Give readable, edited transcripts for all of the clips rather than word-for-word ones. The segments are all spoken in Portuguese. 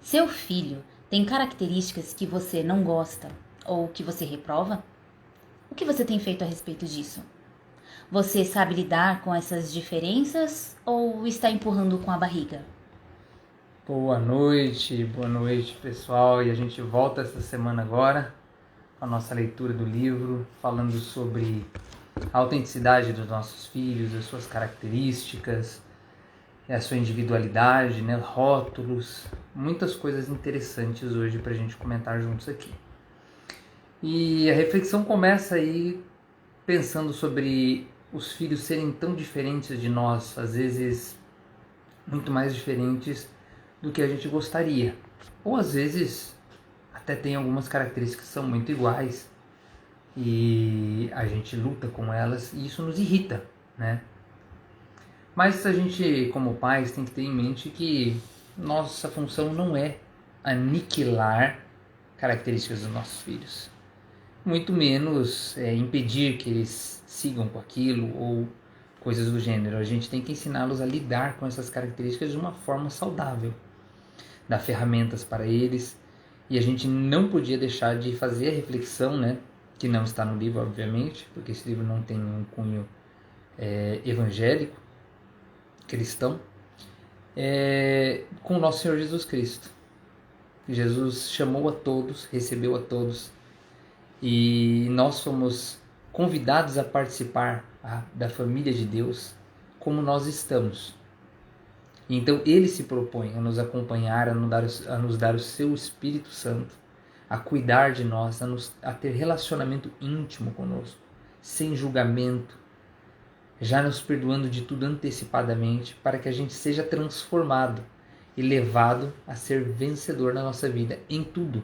Seu filho tem características que você não gosta ou que você reprova? O que você tem feito a respeito disso? Você sabe lidar com essas diferenças ou está empurrando com a barriga? Boa noite pessoal, e a gente volta essa semana agora com a nossa leitura do livro, falando sobre a autenticidade dos nossos filhos, as suas características, a sua individualidade, né, rótulos, muitas coisas interessantes hoje para a gente comentar juntos aqui. E a reflexão começa aí pensando sobre os filhos serem tão diferentes de nós, às vezes muito mais diferentes do que a gente gostaria. Ou às vezes até tem algumas características que são muito iguais e a gente luta com elas e isso nos irrita, né? Mas a gente, como pais, tem que ter em mente que nossa função não é aniquilar características dos nossos filhos. Muito menos impedir que eles sigam com aquilo ou coisas do gênero. A gente tem que ensiná-los a lidar com essas características de uma forma saudável, dar ferramentas para eles, e a gente não podia deixar de fazer a reflexão, né, que não está no livro, obviamente, porque esse livro não tem um cunho evangélico, cristão, com o nosso Senhor Jesus Cristo. Jesus chamou a todos, recebeu a todos, e nós fomos convidados a participar da família de Deus como nós estamos. Então ele se propõe a nos acompanhar, a nos dar o seu Espírito Santo, a cuidar de nós, a ter relacionamento íntimo conosco, sem julgamento, já nos perdoando de tudo antecipadamente, para que a gente seja transformado e levado a ser vencedor na nossa vida, em tudo.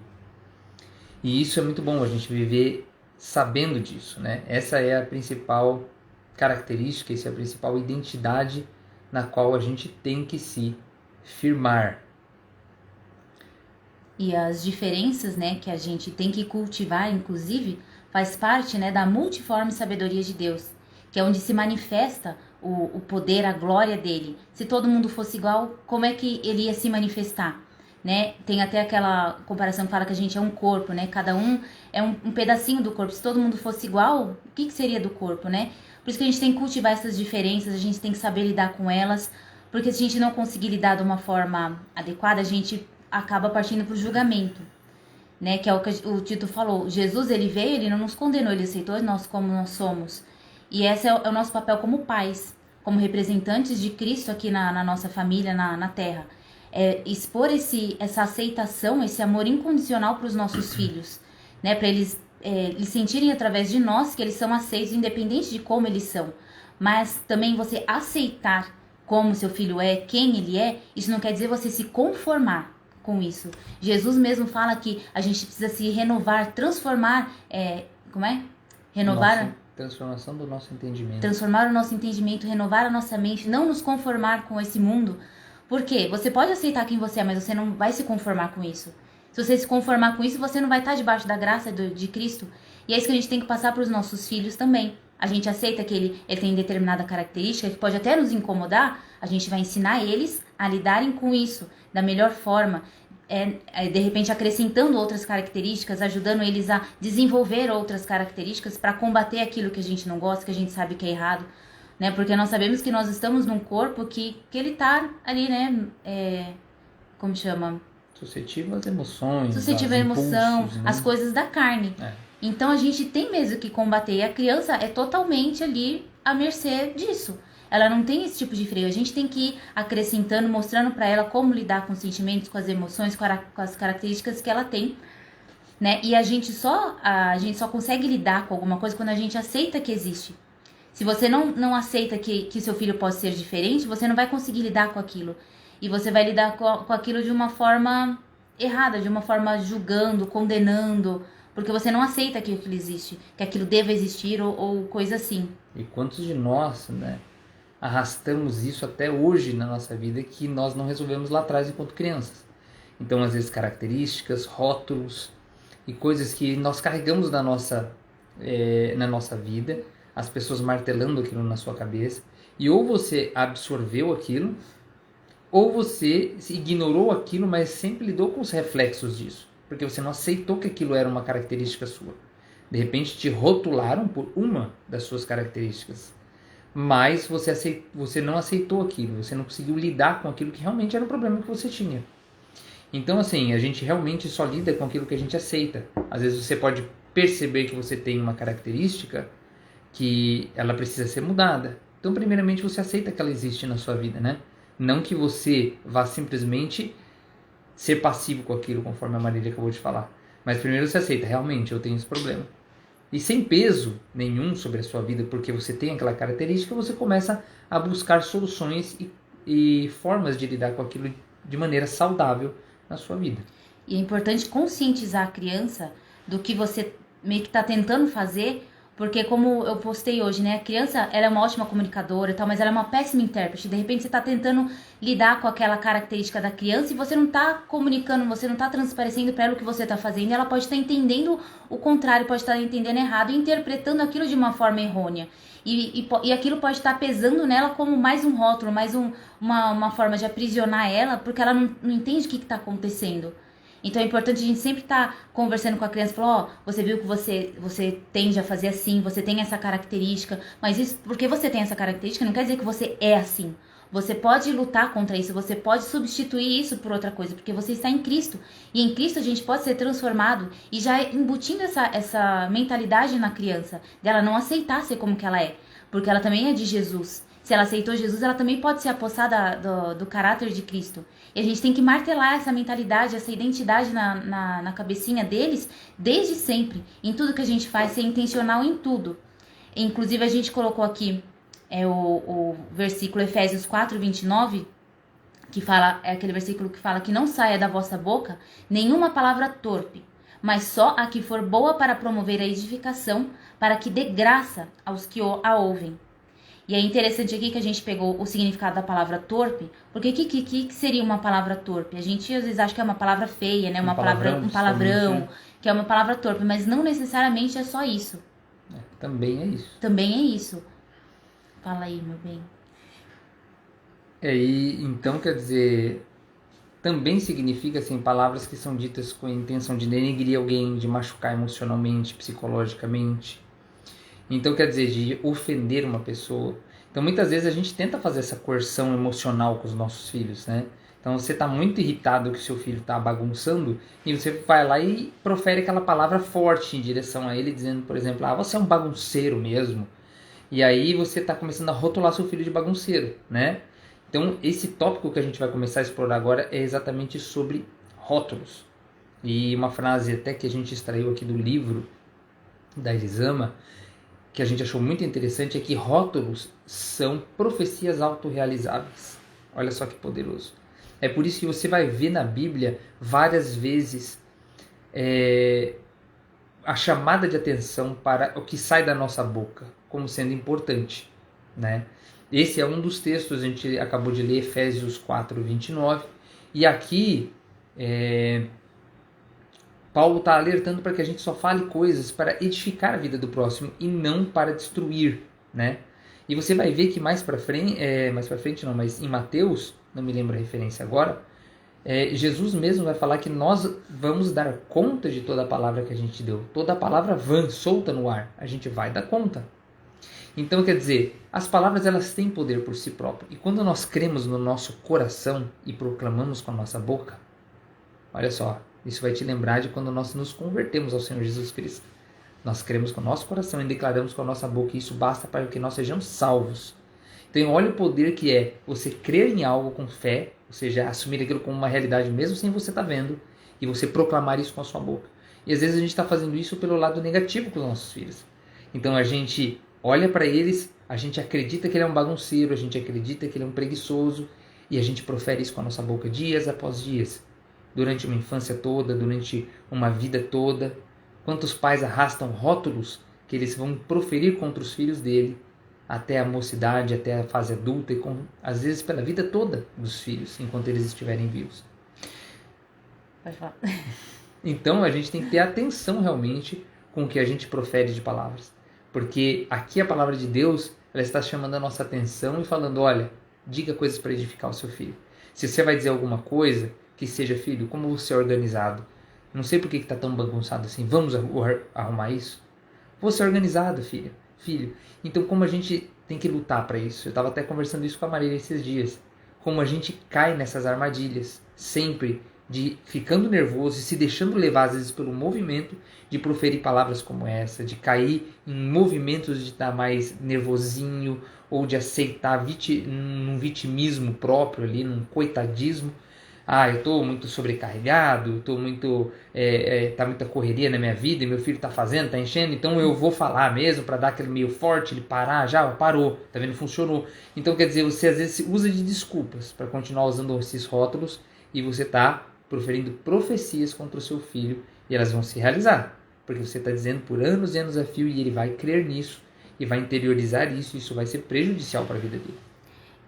E isso é muito bom, a gente viver sabendo disso, né? Essa é a principal característica, essa é a principal identidade na qual a gente tem que se firmar. E as diferenças, né, que a gente tem que cultivar, inclusive, faz parte, né, da multiforme sabedoria de Deus, que é onde se manifesta o poder, a glória dele. Se todo mundo fosse igual, como é que ele ia se manifestar? Né? Tem até aquela comparação que fala que a gente é um corpo, né? Cada um é um pedacinho do corpo. Se todo mundo fosse igual, o que seria do corpo, né? Por isso que a gente tem que cultivar essas diferenças, a gente tem que saber lidar com elas, porque se a gente não conseguir lidar de uma forma adequada, a gente acaba partindo para o julgamento, né? Que é o que o Tito falou. Jesus, ele veio, ele não nos condenou, ele aceitou nós como nós somos. E esse é o nosso papel como pais, como representantes de Cristo aqui na nossa família, na Terra. Expor essa aceitação, esse amor incondicional para os nossos filhos, né? Para eles sentirem através de nós que eles são aceitos, independente de como eles são. Mas também você aceitar como seu filho é, quem ele é, isso não quer dizer você se conformar com isso. Jesus mesmo fala que a gente precisa se renovar, transformar, como é? Renovar... Transformação do nosso entendimento. Transformar o nosso entendimento, renovar a nossa mente, não nos conformar com esse mundo. Porque você pode aceitar quem você é, mas você não vai se conformar com isso. Se você se conformar com isso, você não vai estar debaixo da graça de Cristo. E é isso que a gente tem que passar para os nossos filhos também. A gente aceita que ele tem determinada característica que pode até nos incomodar, a gente vai ensinar eles a lidarem com isso da melhor forma. De repente acrescentando outras características, ajudando eles a desenvolver outras características para combater aquilo que a gente não gosta, que a gente sabe que é errado, né? Porque nós sabemos que nós estamos num corpo que ele tá ali, né? Como chama? Suscetível às emoções, Suscetível à emoção, impulsos, né? às coisas da carne. Então a gente tem mesmo que combater. E a criança é totalmente ali à mercê disso. Ela não tem esse tipo de freio. A gente tem que ir acrescentando, mostrando para ela como lidar com os sentimentos, com as emoções, com as características que ela tem, né? E a gente só consegue lidar com alguma coisa quando a gente aceita que existe. Se você não aceita que seu filho pode ser diferente, você não vai conseguir lidar com aquilo. E você vai lidar com aquilo de uma forma errada, de uma forma julgando, condenando, porque você não aceita que aquilo existe, que aquilo deva existir ou coisa assim. E quantos de nós, né, arrastamos isso até hoje na nossa vida que nós não resolvemos lá atrás enquanto crianças. Então, às vezes, características, rótulos e coisas que nós carregamos na nossa vida, as pessoas martelando aquilo na sua cabeça, e ou você absorveu aquilo, ou você ignorou aquilo, mas sempre lidou com os reflexos disso, porque você não aceitou que aquilo era uma característica sua. De repente te rotularam por uma das suas características, mas você não aceitou aquilo, você não conseguiu lidar com aquilo que realmente era o problema que você tinha. Então, assim, a gente realmente só lida com aquilo que a gente aceita. Às vezes você pode perceber que você tem uma característica que ela precisa ser mudada. Então, primeiramente, você aceita que ela existe na sua vida, né? Não que você vá simplesmente ser passivo com aquilo, conforme a Marília acabou de falar. Mas primeiro você aceita, realmente, eu tenho esse problema. E sem peso nenhum sobre a sua vida, porque você tem aquela característica, você começa a buscar soluções e formas de lidar com aquilo de maneira saudável na sua vida. E é importante conscientizar a criança do que você meio que está tentando fazer, porque como eu postei hoje, né, a criança, ela é uma ótima comunicadora e tal, mas ela é uma péssima intérprete. De repente você está tentando lidar com aquela característica da criança e você não está comunicando, você não está transparecendo para ela o que você está fazendo, ela pode estar entendendo o contrário, pode estar entendendo errado e interpretando aquilo de uma forma errônea. E aquilo pode estar pesando nela como mais um rótulo, mais uma forma de aprisionar ela, porque ela não entende o que está acontecendo. Então é importante a gente sempre estar conversando com a criança, falar, você viu que você tende a fazer assim, você tem essa característica, mas isso, porque você tem essa característica, não quer dizer que você é assim. Você pode lutar contra isso, você pode substituir isso por outra coisa, porque você está em Cristo. E em Cristo a gente pode ser transformado e já embutindo essa mentalidade na criança, dela não aceitar ser como que ela é, porque ela também é de Jesus. Se ela aceitou Jesus, ela também pode se apossar do caráter de Cristo. E a gente tem que martelar essa mentalidade, essa identidade na cabecinha deles, desde sempre. Em tudo que a gente faz, ser intencional em tudo. Inclusive, a gente colocou aqui o versículo Efésios 4:29, que fala, é aquele versículo que fala que não saia da vossa boca nenhuma palavra torpe, mas só a que for boa para promover a edificação, para que dê graça aos que a ouvem. E é interessante aqui que a gente pegou o significado da palavra torpe, porque o que seria uma palavra torpe? A gente às vezes acha que é uma palavra feia, né? Um palavrão, que é uma palavra torpe, mas não necessariamente é só isso. Também é isso. Também é isso. Fala aí, meu bem. Então quer dizer, também significa assim, palavras que são ditas com a intenção de denegrir alguém, de machucar emocionalmente, psicologicamente. Então quer dizer, de ofender uma pessoa. Então muitas vezes a gente tenta fazer essa coerção emocional com os nossos filhos, né? Então você está muito irritado que seu filho está bagunçando e você vai lá e profere aquela palavra forte em direção a ele, dizendo, por exemplo, você é um bagunceiro mesmo. E aí você está começando a rotular seu filho de bagunceiro, né? Então esse tópico que a gente vai começar a explorar agora é exatamente sobre rótulos. E uma frase até que a gente extraiu aqui do livro da Elisama, que a gente achou muito interessante, é que rótulos são profecias autorrealizáveis. Olha só que poderoso. É por isso que você vai ver na Bíblia várias vezes a chamada de atenção para o que sai da nossa boca como sendo importante, né? Esse é um dos textos, a gente acabou de ler Efésios 4:29, e aqui Paulo está alertando para que a gente só fale coisas para edificar a vida do próximo e não para destruir, né? E você vai ver que mais para frente, mas em Mateus, não me lembro a referência agora, Jesus mesmo vai falar que nós vamos dar conta de toda a palavra que a gente deu. Toda a palavra vã, solta no ar, a gente vai dar conta. Então, quer dizer, as palavras elas têm poder por si próprias. E quando nós cremos no nosso coração e proclamamos com a nossa boca, olha só, isso vai te lembrar de quando nós nos convertemos ao Senhor Jesus Cristo. Nós cremos com o nosso coração e declaramos com a nossa boca, e isso basta para que nós sejamos salvos. Então, olha o poder que é você crer em algo com fé, ou seja, assumir aquilo como uma realidade mesmo sem você estar vendo, e você proclamar isso com a sua boca. E às vezes a gente está fazendo isso pelo lado negativo com os nossos filhos. Então a gente olha para eles, a gente acredita que ele é um bagunceiro, a gente acredita que ele é um preguiçoso, e a gente profere isso com a nossa boca dias após dias. Durante uma infância toda, durante uma vida toda. Quantos pais arrastam rótulos que eles vão proferir contra os filhos dele, até a mocidade, até a fase adulta, e às vezes pela vida toda dos filhos, enquanto eles estiverem vivos. Pode falar. Então a gente tem que ter atenção realmente com o que a gente profere de palavras. Porque aqui a palavra de Deus, ela está chamando a nossa atenção e falando, olha, diga coisas para edificar o seu filho. Se você vai dizer alguma coisa, que seja, filho, como você é organizado? Não sei por que está tão bagunçado assim. Vamos arrumar isso? Vou ser organizado, filho. Então, como a gente tem que lutar para isso? Eu estava até conversando isso com a Marília esses dias. Como a gente cai nessas armadilhas, sempre de ficando nervoso e se deixando levar, às vezes, pelo movimento de proferir palavras como essa, de cair em movimentos de estar mais nervosinho ou de aceitar num vitimismo próprio ali, num coitadismo. Eu estou muito sobrecarregado, tá muita correria na minha vida e meu filho está fazendo, está enchendo, então eu vou falar mesmo para dar aquele meio forte, ele parar, já parou, tá vendo, funcionou. Então quer dizer, você às vezes usa de desculpas para continuar usando esses rótulos e você está proferindo profecias contra o seu filho e elas vão se realizar, porque você está dizendo por anos e anos a fio e ele vai crer nisso e vai interiorizar isso e isso vai ser prejudicial para a vida dele.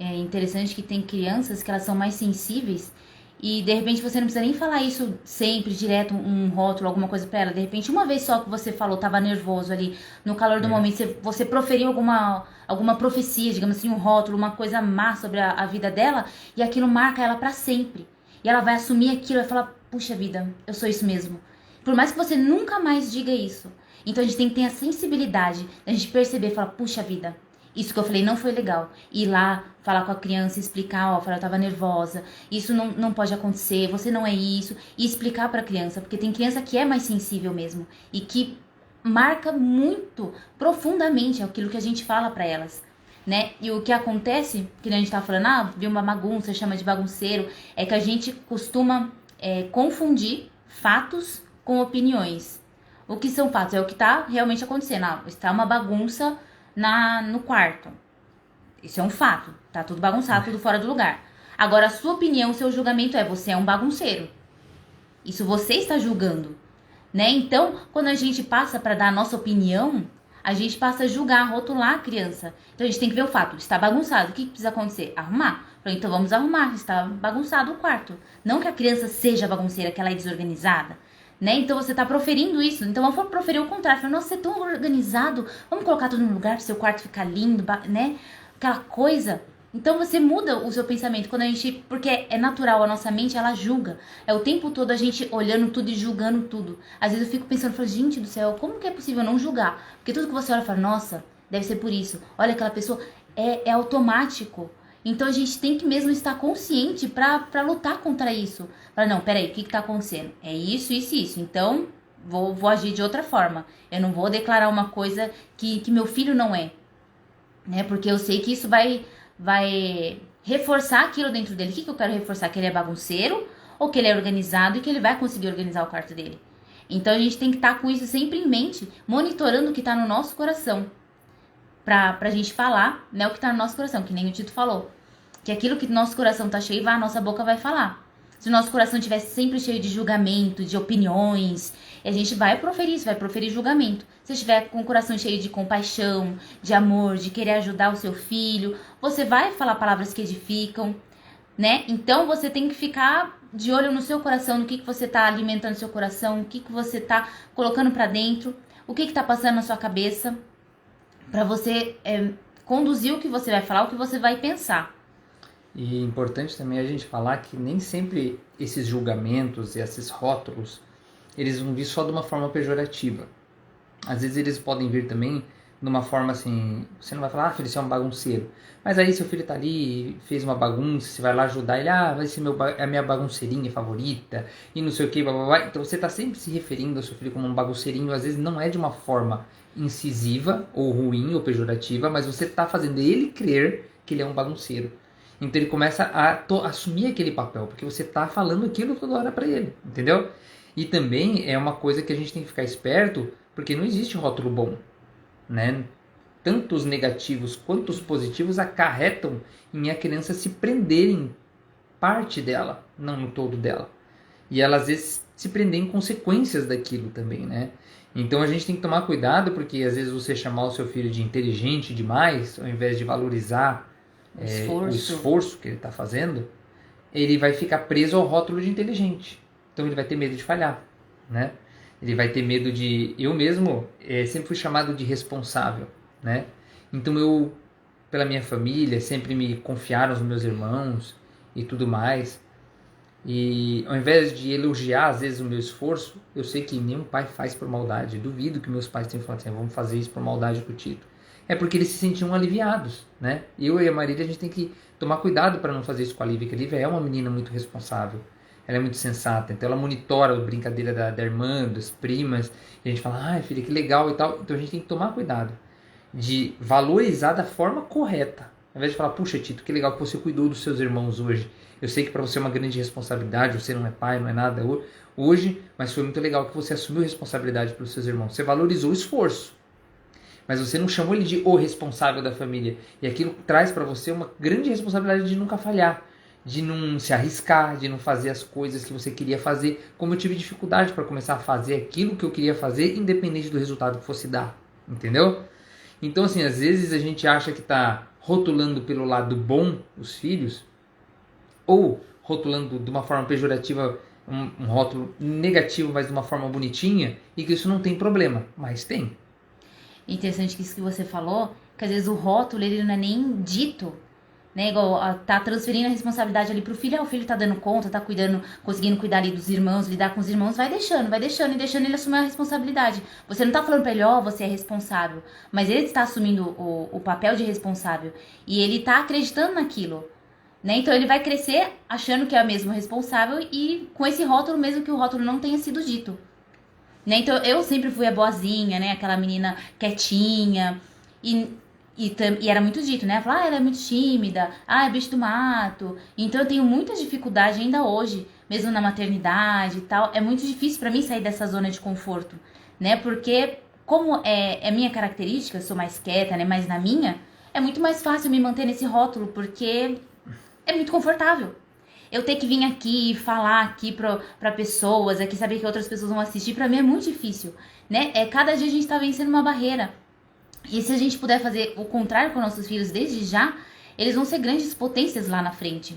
É interessante que tem crianças que elas são mais sensíveis e de repente você não precisa nem falar isso sempre, direto, um rótulo, alguma coisa pra ela. De repente, uma vez só que você falou, tava nervoso ali, no calor do momento, você proferiu alguma profecia, digamos assim, um rótulo, uma coisa má sobre a vida dela, e aquilo marca ela pra sempre. E ela vai assumir aquilo e vai falar, puxa vida, eu sou isso mesmo. Por mais que você nunca mais diga isso. Então a gente tem que ter a sensibilidade, a gente perceber e falar, puxa vida, isso que eu falei não foi legal. Ir lá, falar com a criança, explicar, falar, eu tava nervosa, isso não pode acontecer, você não é isso. E explicar pra criança, porque tem criança que é mais sensível mesmo. E que marca muito, profundamente, aquilo que a gente fala pra elas. Né? E o que acontece, que a gente tá falando, viu uma bagunça, chama de bagunceiro, é que a gente costuma confundir fatos com opiniões. O que são fatos? É o que tá realmente acontecendo. Está uma bagunça no quarto. Isso é um fato. Tá tudo bagunçado, tudo fora do lugar. Agora, a sua opinião, o seu julgamento você é um bagunceiro. Isso você está julgando, né? Então, quando a gente passa para dar a nossa opinião, a gente passa a julgar, rotular a criança. Então, a gente tem que ver o fato. Está bagunçado. O que precisa acontecer? Arrumar. Então, vamos arrumar. Está bagunçado o quarto. Não que a criança seja bagunceira, que ela é desorganizada. Né? Então você está proferindo isso. Então vamos proferir o contrário. Fala, nossa, você é tão organizado. Vamos colocar tudo no lugar para o seu quarto ficar lindo, né? Aquela coisa. Então você muda o seu pensamento quando a gente, porque é natural, a nossa mente ela julga. É o tempo todo a gente olhando tudo e julgando tudo. Às vezes eu fico pensando, falo, gente do céu, como que é possível não julgar? Porque tudo que você olha fala, nossa, deve ser por isso. Olha aquela pessoa, é automático. Então a gente tem que mesmo estar consciente para lutar contra isso. Fala, não, peraí, o que tá acontecendo? É isso, isso e isso. Então, vou agir de outra forma. Eu não vou declarar uma coisa que meu filho não é. Né? Porque eu sei que isso vai reforçar aquilo dentro dele. O que eu quero reforçar? Que ele é bagunceiro ou que ele é organizado e que ele vai conseguir organizar o quarto dele. Então, a gente tem que estar com isso sempre em mente, monitorando o que tá no nosso coração. Pra gente falar, né, o que tá no nosso coração, que nem o Tito falou. Que aquilo que nosso coração tá cheio, a nossa boca vai falar. Se o nosso coração estivesse sempre cheio de julgamento, de opiniões, a gente vai proferir isso, vai proferir julgamento. Se estiver com o coração cheio de compaixão, de amor, de querer ajudar o seu filho, você vai falar palavras que edificam, né? Então você tem que ficar de olho no seu coração, no que você tá alimentando no seu coração, o que você tá colocando pra dentro, o que tá passando na sua cabeça, pra você conduzir o que você vai falar, o que você vai pensar. E é importante também a gente falar que nem sempre esses julgamentos e esses rótulos, eles vão vir só de uma forma pejorativa. Às vezes eles podem vir também de uma forma assim, você não vai falar, filho, você é um bagunceiro. Mas aí seu filho tá ali, fez uma bagunça, você vai lá ajudar ele, vai ser a minha bagunceirinha favorita, e não sei o que, blá, blá, blá. Então você tá sempre se referindo ao seu filho como um bagunceirinho, às vezes não é de uma forma incisiva, ou ruim, ou pejorativa, mas você tá fazendo ele crer que ele é um bagunceiro. Então ele começa a assumir aquele papel, porque você está falando aquilo toda hora para ele, entendeu? E também é uma coisa que a gente tem que ficar esperto, porque não existe rótulo bom, né? Tanto os negativos quanto os positivos acarretam em a criança se prender em parte dela, não no todo dela. E ela às vezes se prender em consequências daquilo também, né? Então a gente tem que tomar cuidado, porque às vezes você chamar o seu filho de inteligente demais, ao invés de valorizar o esforço que ele está fazendo, ele vai ficar preso ao rótulo de inteligente. Então ele vai ter medo de falhar, né? Ele vai ter medo de... Eu mesmo sempre fui chamado de responsável, né? Então eu, pela minha família, sempre me confiaram os meus irmãos e tudo mais. E ao invés de elogiar às vezes o meu esforço, eu sei que nenhum pai faz por maldade. Duvido que meus pais tenham falado assim, vamos fazer isso por maldade com o Tito. É porque eles se sentiam aliviados, né? Eu e a Marília, a gente tem que tomar cuidado para não fazer isso com a Lívia, que a Lívia é uma menina muito responsável. Ela é muito sensata, então ela monitora a brincadeira da irmã, das primas, e a gente fala, ai filha, que legal e tal. Então a gente tem que tomar cuidado de valorizar da forma correta. Ao invés de falar, puxa Tito, que legal que você cuidou dos seus irmãos hoje. Eu sei que para você é uma grande responsabilidade, você não é pai, não é nada hoje, mas foi muito legal que você assumiu responsabilidade pelos seus irmãos. Você valorizou o esforço, mas você não chamou ele de o responsável da família. E aquilo traz para você uma grande responsabilidade de nunca falhar, de não se arriscar, de não fazer as coisas que você queria fazer. Como eu tive dificuldade para começar a fazer aquilo que eu queria fazer, independente do resultado que fosse dar. Entendeu? Então, assim, às vezes a gente acha que está rotulando pelo lado bom os filhos, ou rotulando de uma forma pejorativa, um rótulo negativo, mas de uma forma bonitinha, e que isso não tem problema, mas tem. Interessante que isso que você falou, que às vezes o rótulo ele não é nem dito, né? Igual tá transferindo a responsabilidade ali pro filho, o filho tá dando conta, tá cuidando, conseguindo cuidar ali dos irmãos, lidar com os irmãos, vai deixando e deixando ele assumir a responsabilidade. Você não tá falando pra ele, você é responsável, mas ele está assumindo o papel de responsável e ele tá acreditando naquilo. Né? Então ele vai crescer achando que é mesmo responsável e com esse rótulo, mesmo que o rótulo não tenha sido dito. Né? Então eu sempre fui a boazinha, né? Aquela menina quietinha e era muito dito, né? Falar, ela é muito tímida, é bicho do mato. Então eu tenho muita dificuldade ainda hoje, mesmo na maternidade e tal. É muito difícil pra mim sair dessa zona de conforto, né? Porque como é minha característica, eu sou mais quieta, né? Mas na minha, é muito mais fácil me manter nesse rótulo, porque é muito confortável. Eu ter que vir aqui falar aqui pra pessoas, aqui saber que outras pessoas vão assistir, pra mim é muito difícil, né? Cada dia a gente tá vencendo uma barreira. E se a gente puder fazer o contrário com nossos filhos desde já, eles vão ser grandes potências lá na frente.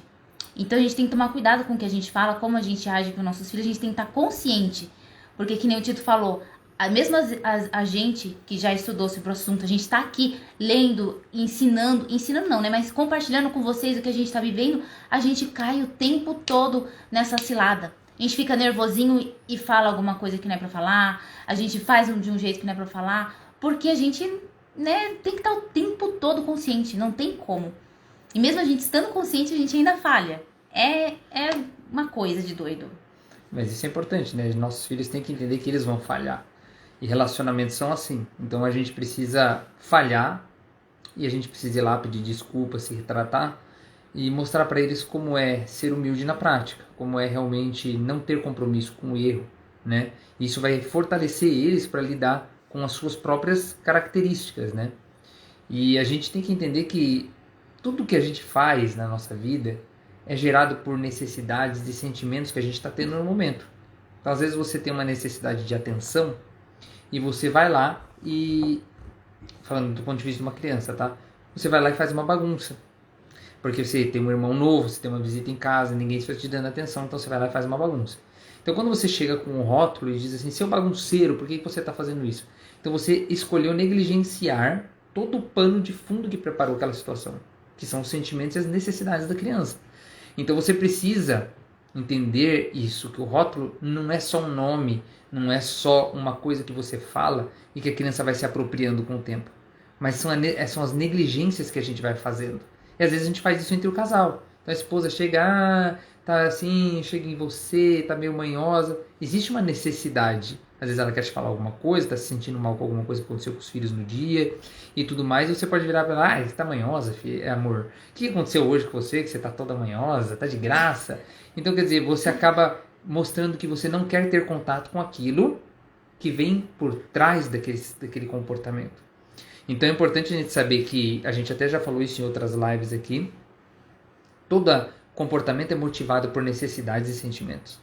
Então a gente tem que tomar cuidado com o que a gente fala, como a gente age com nossos filhos, a gente tem que estar consciente. Porque que nem o Tito falou, mesmo a gente que já estudou sobre o assunto, a gente está aqui lendo, ensinando não, né? Mas compartilhando com vocês o que a gente está vivendo, a gente cai o tempo todo nessa cilada. A gente fica nervosinho e fala alguma coisa que não é pra falar, a gente faz de um jeito que não é pra falar, porque a gente, né, tem que estar o tempo todo consciente, não tem como. E mesmo a gente estando consciente, a gente ainda falha. É uma coisa de doido. Mas isso é importante, né? Nossos filhos têm que entender que eles vão falhar. E relacionamentos são assim. Então a gente precisa falhar e a gente precisa ir lá pedir desculpa, se retratar e mostrar para eles como é ser humilde na prática, como é realmente não ter compromisso com o erro, né? Isso vai fortalecer eles para lidar com as suas próprias características, né? E a gente tem que entender que tudo que a gente faz na nossa vida é gerado por necessidades e sentimentos que a gente está tendo no momento. Então, às vezes você tem uma necessidade de atenção e você vai lá e, falando do ponto de vista de uma criança, tá? Você vai lá e faz uma bagunça. Porque você tem um irmão novo, você tem uma visita em casa, ninguém está te dando atenção, então você vai lá e faz uma bagunça. Então quando você chega com um rótulo e diz assim, seu bagunceiro, por que você está fazendo isso? Então você escolheu negligenciar todo o pano de fundo que preparou aquela situação, que são os sentimentos e as necessidades da criança. Então você precisa entender isso, que o rótulo não é só um nome, não é só uma coisa que você fala e que a criança vai se apropriando com o tempo, mas são as negligências que a gente vai fazendo. E às vezes a gente faz isso entre o casal. Então a esposa chega, tá assim, chega em você, tá meio manhosa. Existe uma necessidade. Às vezes ela quer te falar alguma coisa, tá se sentindo mal com alguma coisa que aconteceu com os filhos no dia e tudo mais. E você pode virar pra ela, você tá manhosa, filho, amor. O que aconteceu hoje com você, que você tá toda manhosa, tá de graça? Então quer dizer, você acaba mostrando que você não quer ter contato com aquilo que vem por trás daquele comportamento. Então é importante a gente saber que, a gente até já falou isso em outras lives aqui, todo comportamento é motivado por necessidades e sentimentos.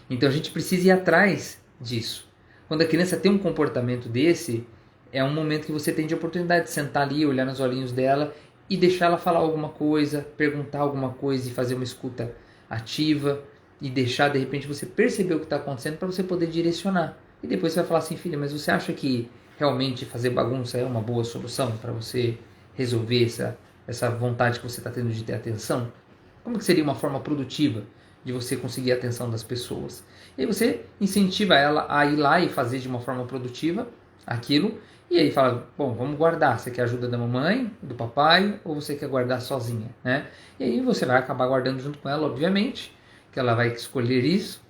Então a gente precisa ir atrás disso. Quando a criança tem um comportamento desse, é um momento que você tem de oportunidade de sentar ali, olhar nos olhinhos dela e deixar ela falar alguma coisa, perguntar alguma coisa e fazer uma escuta ativa e deixar, de repente, você perceber o que está acontecendo para você poder direcionar. E depois você vai falar assim, filha, mas você acha que realmente fazer bagunça é uma boa solução para você resolver essa vontade que você está tendo de ter atenção? Como que seria uma forma produtiva de você conseguir a atenção das pessoas? E aí você incentiva ela a ir lá e fazer de uma forma produtiva aquilo, e aí fala, bom, vamos guardar, você quer a ajuda da mamãe, do papai, ou você quer guardar sozinha, né? E aí você vai acabar guardando junto com ela, obviamente, que ela vai escolher isso,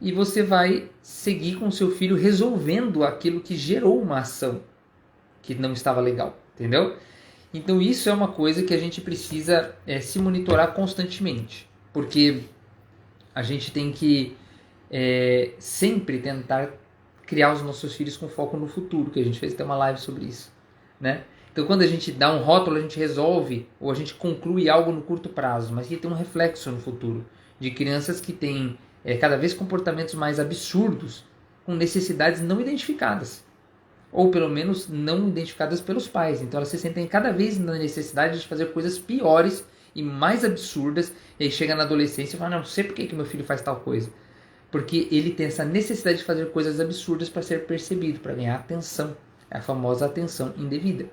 e você vai seguir com o seu filho resolvendo aquilo que gerou uma ação que não estava legal, entendeu? Então isso é uma coisa que a gente precisa se monitorar constantemente, porque a gente tem que sempre tentar criar os nossos filhos com foco no futuro, que a gente fez até uma live sobre isso, né? Então quando a gente dá um rótulo, a gente resolve ou a gente conclui algo no curto prazo, mas que tem um reflexo no futuro, de crianças que têm cada vez comportamentos mais absurdos, com necessidades não identificadas, ou pelo menos não identificadas pelos pais. Então elas se sentem cada vez na necessidade de fazer coisas piores e mais absurdas, e aí chega na adolescência e fala, não sei por que meu filho faz tal coisa. Porque ele tem essa necessidade de fazer coisas absurdas para ser percebido, para ganhar atenção. É a famosa atenção indevida.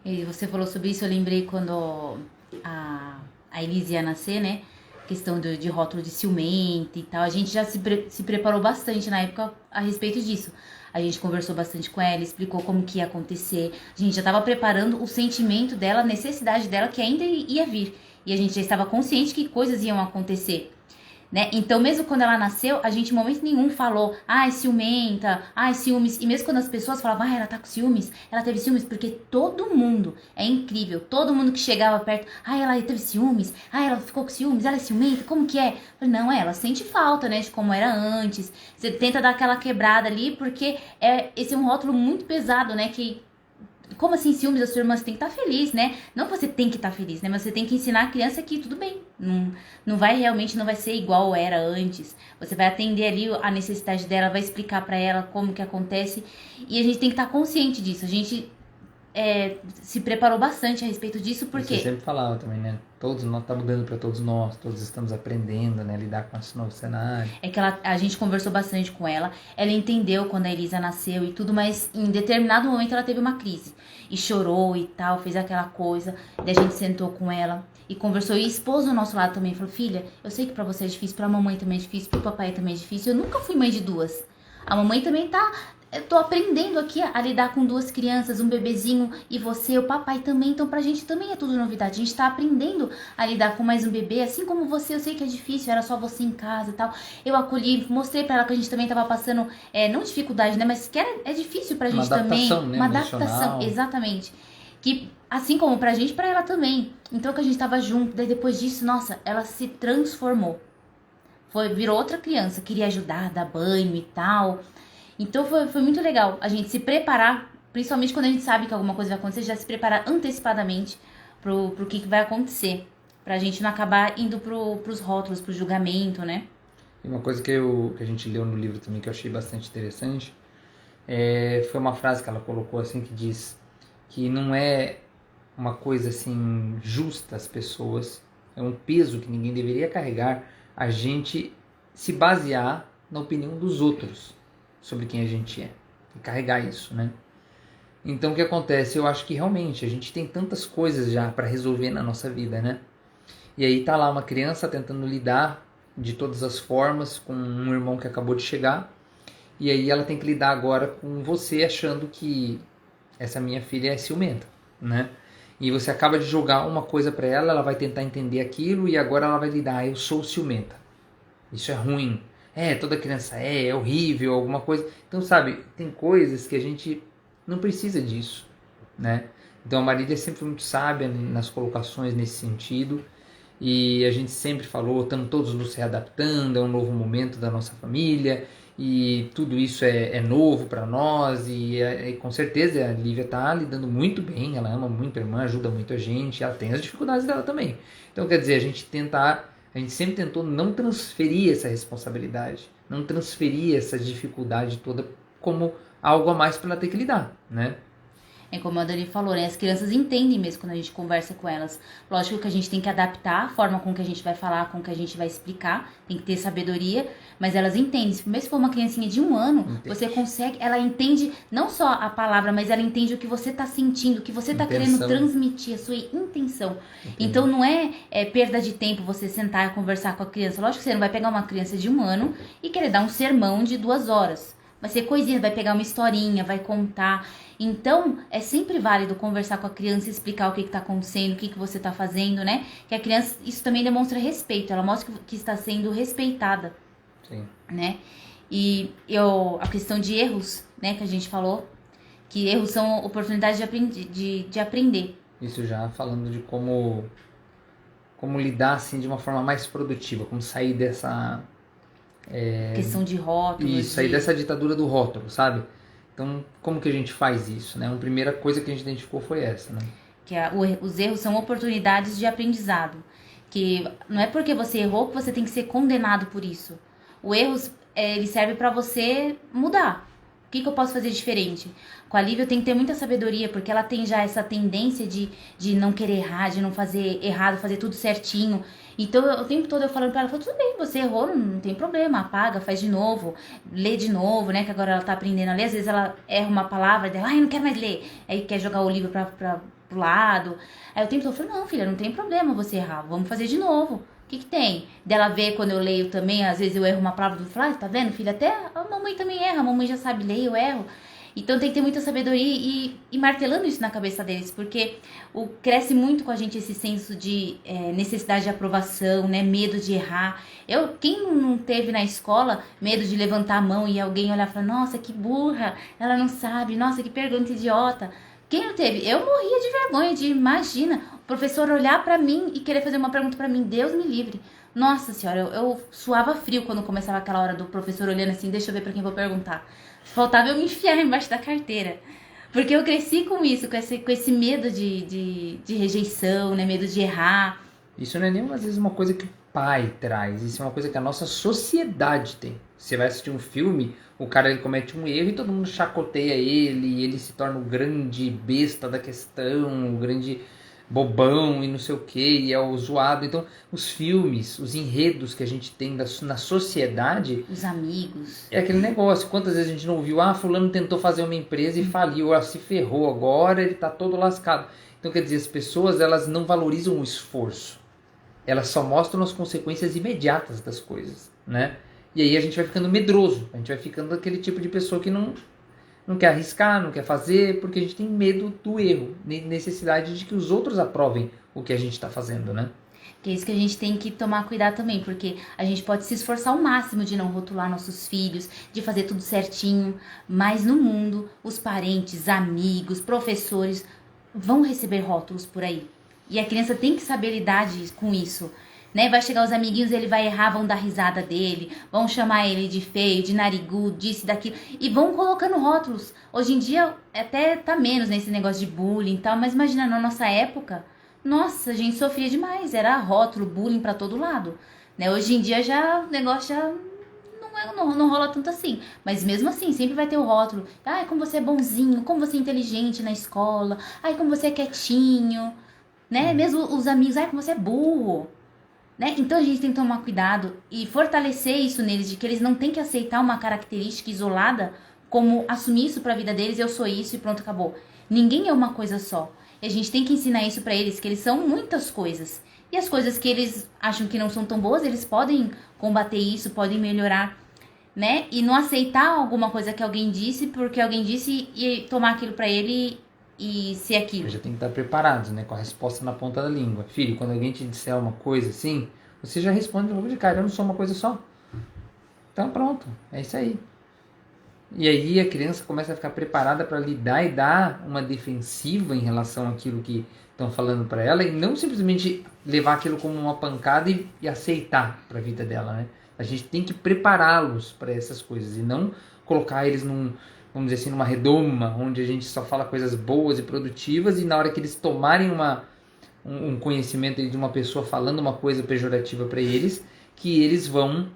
E você falou sobre isso, eu lembrei quando a Elise ia nascer, né? Questão de rótulo de ciumenta e tal. A gente já se preparou bastante na época a respeito disso. A gente conversou bastante com ela, explicou como que ia acontecer. A gente já estava preparando o sentimento dela, a necessidade dela que ainda ia vir. E a gente já estava consciente que coisas iam acontecer. Né? Então, mesmo quando ela nasceu, a gente em momento nenhum falou, ciumenta, ciúmes. E mesmo quando as pessoas falavam, ela tá com ciúmes, ela teve ciúmes, porque todo mundo, é incrível, todo mundo que chegava perto, ela teve ciúmes, ela ficou com ciúmes, ela é ciumenta, como que é? Eu falei, não, ela sente falta, né, de como era antes. Você tenta dar aquela quebrada ali, porque esse é um rótulo muito pesado, né, que... Como assim, ciúmes da sua irmã? Você tem que estar feliz, né? Não que você tem que estar feliz, né? Mas você tem que ensinar a criança que tudo bem. Não vai ser igual era antes. Você vai atender ali a necessidade dela, vai explicar pra ela como que acontece. E a gente tem que estar consciente disso. A gente se preparou bastante a respeito disso, porque... Você sempre falava também, né? Todos nós, tá mudando para todos nós, todos estamos aprendendo, né? Lidar com esse novo cenário. É que a gente conversou bastante com ela, ela entendeu quando a Elisa nasceu e tudo, mas em determinado momento ela teve uma crise. E chorou e tal, fez aquela coisa, daí a gente sentou com ela e conversou, e expôs do nosso lado também, falou, filha, eu sei que pra você é difícil, pra mamãe também é difícil, pro papai também é difícil, eu nunca fui mãe de duas. A mamãe também eu tô aprendendo aqui a lidar com duas crianças, um bebezinho e você, o papai também. Então pra gente também é tudo novidade. A gente tá aprendendo a lidar com mais um bebê, assim como você. Eu sei que é difícil, era só você em casa e tal. Eu acolhi, mostrei pra ela que a gente também tava passando, não dificuldade, né? Mas que é difícil pra gente também. Né? Uma adaptação, exatamente. Que assim como pra gente, pra ela também. Então que a gente tava junto. Daí depois disso, nossa, ela se transformou. Virou outra criança, queria ajudar, dar banho e tal. Então foi muito legal a gente se preparar, principalmente quando a gente sabe que alguma coisa vai acontecer, já se preparar antecipadamente pro que vai acontecer, pra gente não acabar indo pros rótulos, pro julgamento, né? E uma coisa que a gente leu no livro também que eu achei bastante interessante, foi uma frase que ela colocou assim, que diz que não é uma coisa assim justa às pessoas, é um peso que ninguém deveria carregar, a gente se basear na opinião dos outros sobre quem a gente é, e carregar isso, né? Então o que acontece? Eu acho que realmente a gente tem tantas coisas já para resolver na nossa vida, né? E aí tá lá uma criança tentando lidar de todas as formas com um irmão que acabou de chegar, e aí ela tem que lidar agora com você achando que essa minha filha é ciumenta, né? E você acaba de jogar uma coisa para ela, ela vai tentar entender aquilo e agora ela vai lidar, eu sou ciumenta. Isso é ruim. Toda criança é horrível, alguma coisa. Então, sabe, tem coisas que a gente não precisa disso, né? Então, a Marília sempre foi muito sábia nas colocações nesse sentido. E a gente sempre falou, estamos todos nos readaptando, é um novo momento da nossa família. E tudo isso é novo para nós. E com certeza a Lívia está lidando muito bem. Ela ama muito a irmã, ajuda muito a gente. Ela tem as dificuldades dela também. Então, quer dizer, a gente sempre tentou não transferir essa responsabilidade, não transferir essa dificuldade toda como algo a mais para ela ter que lidar, né? É como a Dani falou, né? As crianças entendem mesmo quando a gente conversa com elas. Lógico que a gente tem que adaptar a forma com que a gente vai falar, com que a gente vai explicar, tem que ter sabedoria, mas elas entendem. Mesmo se for uma criancinha de 1 ano, você consegue, ela entende não só a palavra, mas ela entende o que você tá sentindo, o que você tá querendo transmitir, a sua intenção. Então não é perda de tempo você sentar e conversar com a criança. Lógico que você não vai pegar uma criança de 1 ano e querer dar um sermão de 2 horas. Vai ser coisinha, vai pegar uma historinha, vai contar. Então, é sempre válido conversar com a criança, explicar o que está acontecendo, o que você está fazendo, né? Que a criança, isso também demonstra respeito, ela mostra que está sendo respeitada. Sim. Né? E a questão de erros, né, que a gente falou, que erros são oportunidades de aprender. Isso já falando de como lidar assim de uma forma mais produtiva, como sair dessa... questão de rótulos. Isso, sair dessa ditadura do rótulo, sabe? Então, como que a gente faz isso, né? A primeira coisa que a gente identificou foi essa, né? Que os erros são oportunidades de aprendizado. Que não é porque você errou que você tem que ser condenado por isso. O erro, ele serve para você mudar. O que eu posso fazer diferente? Com a Lívia eu tenho que ter muita sabedoria, porque ela tem já essa tendência de não querer errar, de não fazer errado, fazer tudo certinho. Então, o tempo todo eu falando pra ela, tudo bem, você errou, não tem problema, apaga, faz de novo, lê de novo, né, que agora ela tá aprendendo a ler, às vezes ela erra uma palavra, dela, ai, não quero mais ler, aí quer jogar o livro pro lado, aí o tempo todo eu falo, não, filha, não tem problema você errar, vamos fazer de novo, o que tem? Dela ver quando eu leio também, às vezes eu erro uma palavra, eu falo, tá vendo, filha, até a mamãe também erra, a mamãe já sabe ler, eu erro. Então tem que ter muita sabedoria e martelando isso na cabeça deles, porque cresce muito com a gente esse senso de necessidade de aprovação, né? Medo de errar. Quem não teve na escola medo de levantar a mão e alguém olhar e falar, nossa, que burra, ela não sabe, nossa, que pergunta idiota. Quem não teve? Eu morria de vergonha, imagina, o professor olhar pra mim e querer fazer uma pergunta pra mim, Deus me livre. Nossa senhora, eu suava frio quando começava aquela hora do professor olhando assim, deixa eu ver pra quem vou perguntar. Faltava eu me enfiar embaixo da carteira. Porque eu cresci com isso, com esse medo de rejeição, né? Medo de errar. Isso não é nem às vezes uma coisa que o pai traz, isso é uma coisa que a nossa sociedade tem. Você vai assistir um filme, o cara ele comete um erro e todo mundo chacoteia ele, e ele se torna o grande besta da questão, o grande bobão e não sei o que, e é o zoado. Então, os filmes, os enredos que a gente tem na sociedade... Os amigos. É aquele negócio, quantas vezes a gente não ouviu, fulano tentou fazer uma empresa e faliu, se ferrou, agora ele tá todo lascado. Então, quer dizer, as pessoas, elas não valorizam o esforço. Elas só mostram as consequências imediatas das coisas, né? E aí a gente vai ficando medroso, a gente vai ficando aquele tipo de pessoa que não quer arriscar, não quer fazer, porque a gente tem medo do erro, necessidade de que os outros aprovem o que a gente está fazendo, né? Que é isso que a gente tem que tomar cuidado também, porque a gente pode se esforçar ao máximo de não rotular nossos filhos, de fazer tudo certinho, mas no mundo, os parentes, amigos, professores vão receber rótulos por aí. E a criança tem que saber lidar com isso. Né? Vai chegar os amiguinhos, ele vai errar, vão dar risada dele, vão chamar ele de feio, de narigudo, disso, daquilo, e vão colocando rótulos. Hoje em dia até tá menos nesse negócio de bullying e tal, mas imagina, na nossa época, nossa, a gente sofria demais, era rótulo, bullying pra todo lado. Né? Hoje em dia já o negócio já não rola tanto assim, mas mesmo assim, sempre vai ter o rótulo. Ai, como você é bonzinho, como você é inteligente na escola, ai, como você é quietinho, né? Mesmo os amigos, ai, como você é burro. Né? Então a gente tem que tomar cuidado e fortalecer isso neles, de que eles não têm que aceitar uma característica isolada como assumir isso pra vida deles, eu sou isso e pronto, acabou. Ninguém é uma coisa só. E a gente tem que ensinar isso pra eles, que eles são muitas coisas. E as coisas que eles acham que não são tão boas, eles podem combater isso, podem melhorar, né? E não aceitar alguma coisa que alguém disse, porque alguém disse e tomar aquilo pra ele e ser aquilo. Já tem que estar preparados, né? Com a resposta na ponta da língua. Filho, quando alguém te disser uma coisa assim, você já responde logo de cara, eu não sou uma coisa só. Então pronto, é isso aí. E aí a criança começa a ficar preparada para lidar e dar uma defensiva em relação àquilo que estão falando para ela, e não simplesmente levar aquilo como uma pancada e aceitar para a vida dela, né? A gente tem que prepará-los para essas coisas e não colocar eles vamos dizer assim, numa redoma, onde a gente só fala coisas boas e produtivas, e na hora que eles tomarem um conhecimento de uma pessoa falando uma coisa pejorativa para eles, que eles vão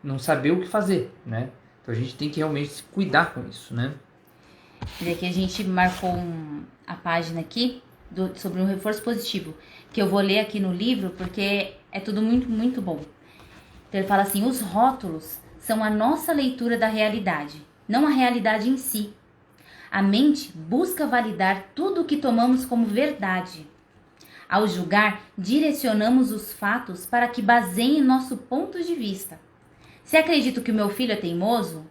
não saber o que fazer, né? Então a gente tem que realmente se cuidar com isso, né? E aqui a gente marcou a página aqui sobre um reforço positivo, que eu vou ler aqui no livro porque é tudo muito, muito bom. Então ele fala assim: os rótulos são a nossa leitura da realidade, não a realidade em si. A mente busca validar tudo o que tomamos como verdade. Ao julgar, direcionamos os fatos para que baseiem nosso ponto de vista. Se acredito que o meu filho é teimoso,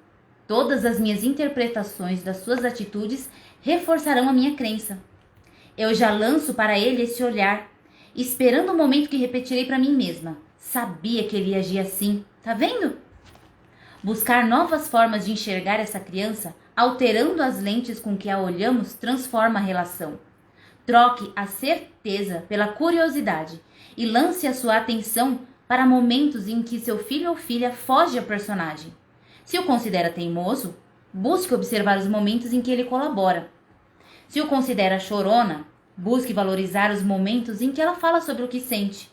todas as minhas interpretações das suas atitudes reforçarão a minha crença. Eu já lanço para ele esse olhar, esperando o momento que repetirei para mim mesma. Sabia que ele ia agir assim, tá vendo? Buscar novas formas de enxergar essa criança, alterando as lentes com que a olhamos, transforma a relação. Troque a certeza pela curiosidade e lance a sua atenção para momentos em que seu filho ou filha foge ao personagem. Se o considera teimoso, busque observar os momentos em que ele colabora. Se o considera chorona, busque valorizar os momentos em que ela fala sobre o que sente.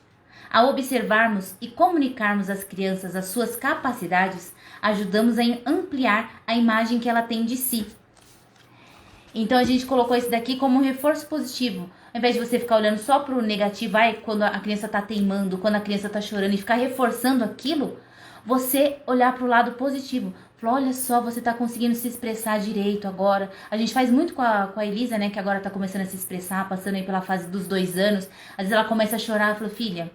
Ao observarmos e comunicarmos às crianças as suas capacidades, ajudamos a ampliar a imagem que ela tem de si. Então a gente colocou esse daqui como um reforço positivo. Ao invés de você ficar olhando só para o negativo, quando a criança está teimando, quando a criança está chorando e ficar reforçando aquilo, você olhar para o lado positivo. Falar, olha só, você está conseguindo se expressar direito agora. A gente faz muito com a Elisa, né, que agora está começando a se expressar, passando aí pela fase dos 2 anos. Às vezes ela começa a chorar e fala, filha,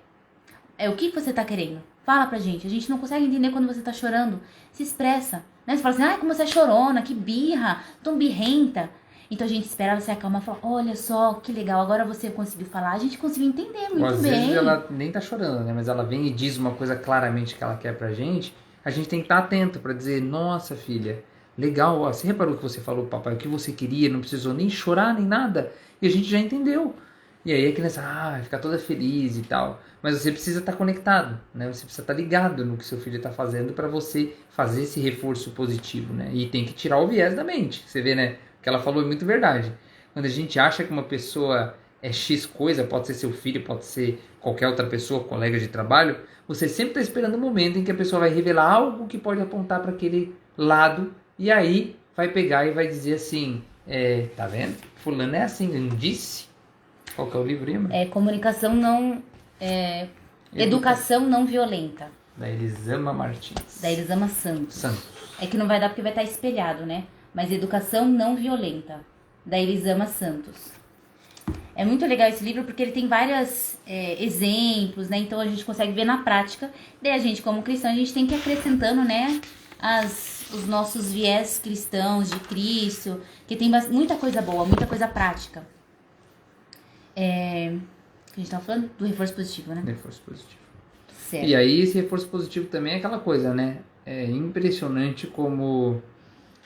o que você está querendo? Fala pra gente. A gente não consegue entender quando você está chorando. Se expressa. Né? Você fala assim, como você é chorona, que birra, tão birrenta. Então a gente espera você acalmar e falar, olha só, que legal, agora você conseguiu falar, a gente conseguiu entender muito às bem. Às vezes ela nem tá chorando, né? Mas ela vem e diz uma coisa claramente que ela quer pra gente, a gente tem que estar atento pra dizer, nossa filha, legal, ó, você reparou que você falou, papai, o que você queria, não precisou nem chorar, nem nada, e a gente já entendeu. E aí a criança, fica toda feliz e tal. Mas você precisa estar conectado, né? Você precisa estar ligado no que seu filho está fazendo para você fazer esse reforço positivo, né? E tem que tirar o viés da mente. Você vê, né? O que ela falou é muito verdade. Quando a gente acha que uma pessoa é X coisa, pode ser seu filho, pode ser qualquer outra pessoa, colega de trabalho, você sempre está esperando o momento em que a pessoa vai revelar algo que pode apontar para aquele lado, e aí vai pegar e vai dizer assim, tá vendo? Fulano é assim, não disse? Qual que é o livro, Ima? Comunicação não... Educação não violenta. Da Elisama Martins. Da Elisama Santos. É que não vai dar porque vai estar espelhado, né? Mas Educação não violenta. Da Elisama Santos. É muito legal esse livro porque ele tem vários exemplos, né? Então a gente consegue ver na prática. Daí a gente, como cristão, a gente tem que ir acrescentando, né? Os nossos viés cristãos de Cristo. Que tem muita coisa boa, muita coisa prática. Que a gente tava falando do reforço positivo, né? Reforço positivo. Certo. E aí esse reforço positivo também é aquela coisa, né? É impressionante como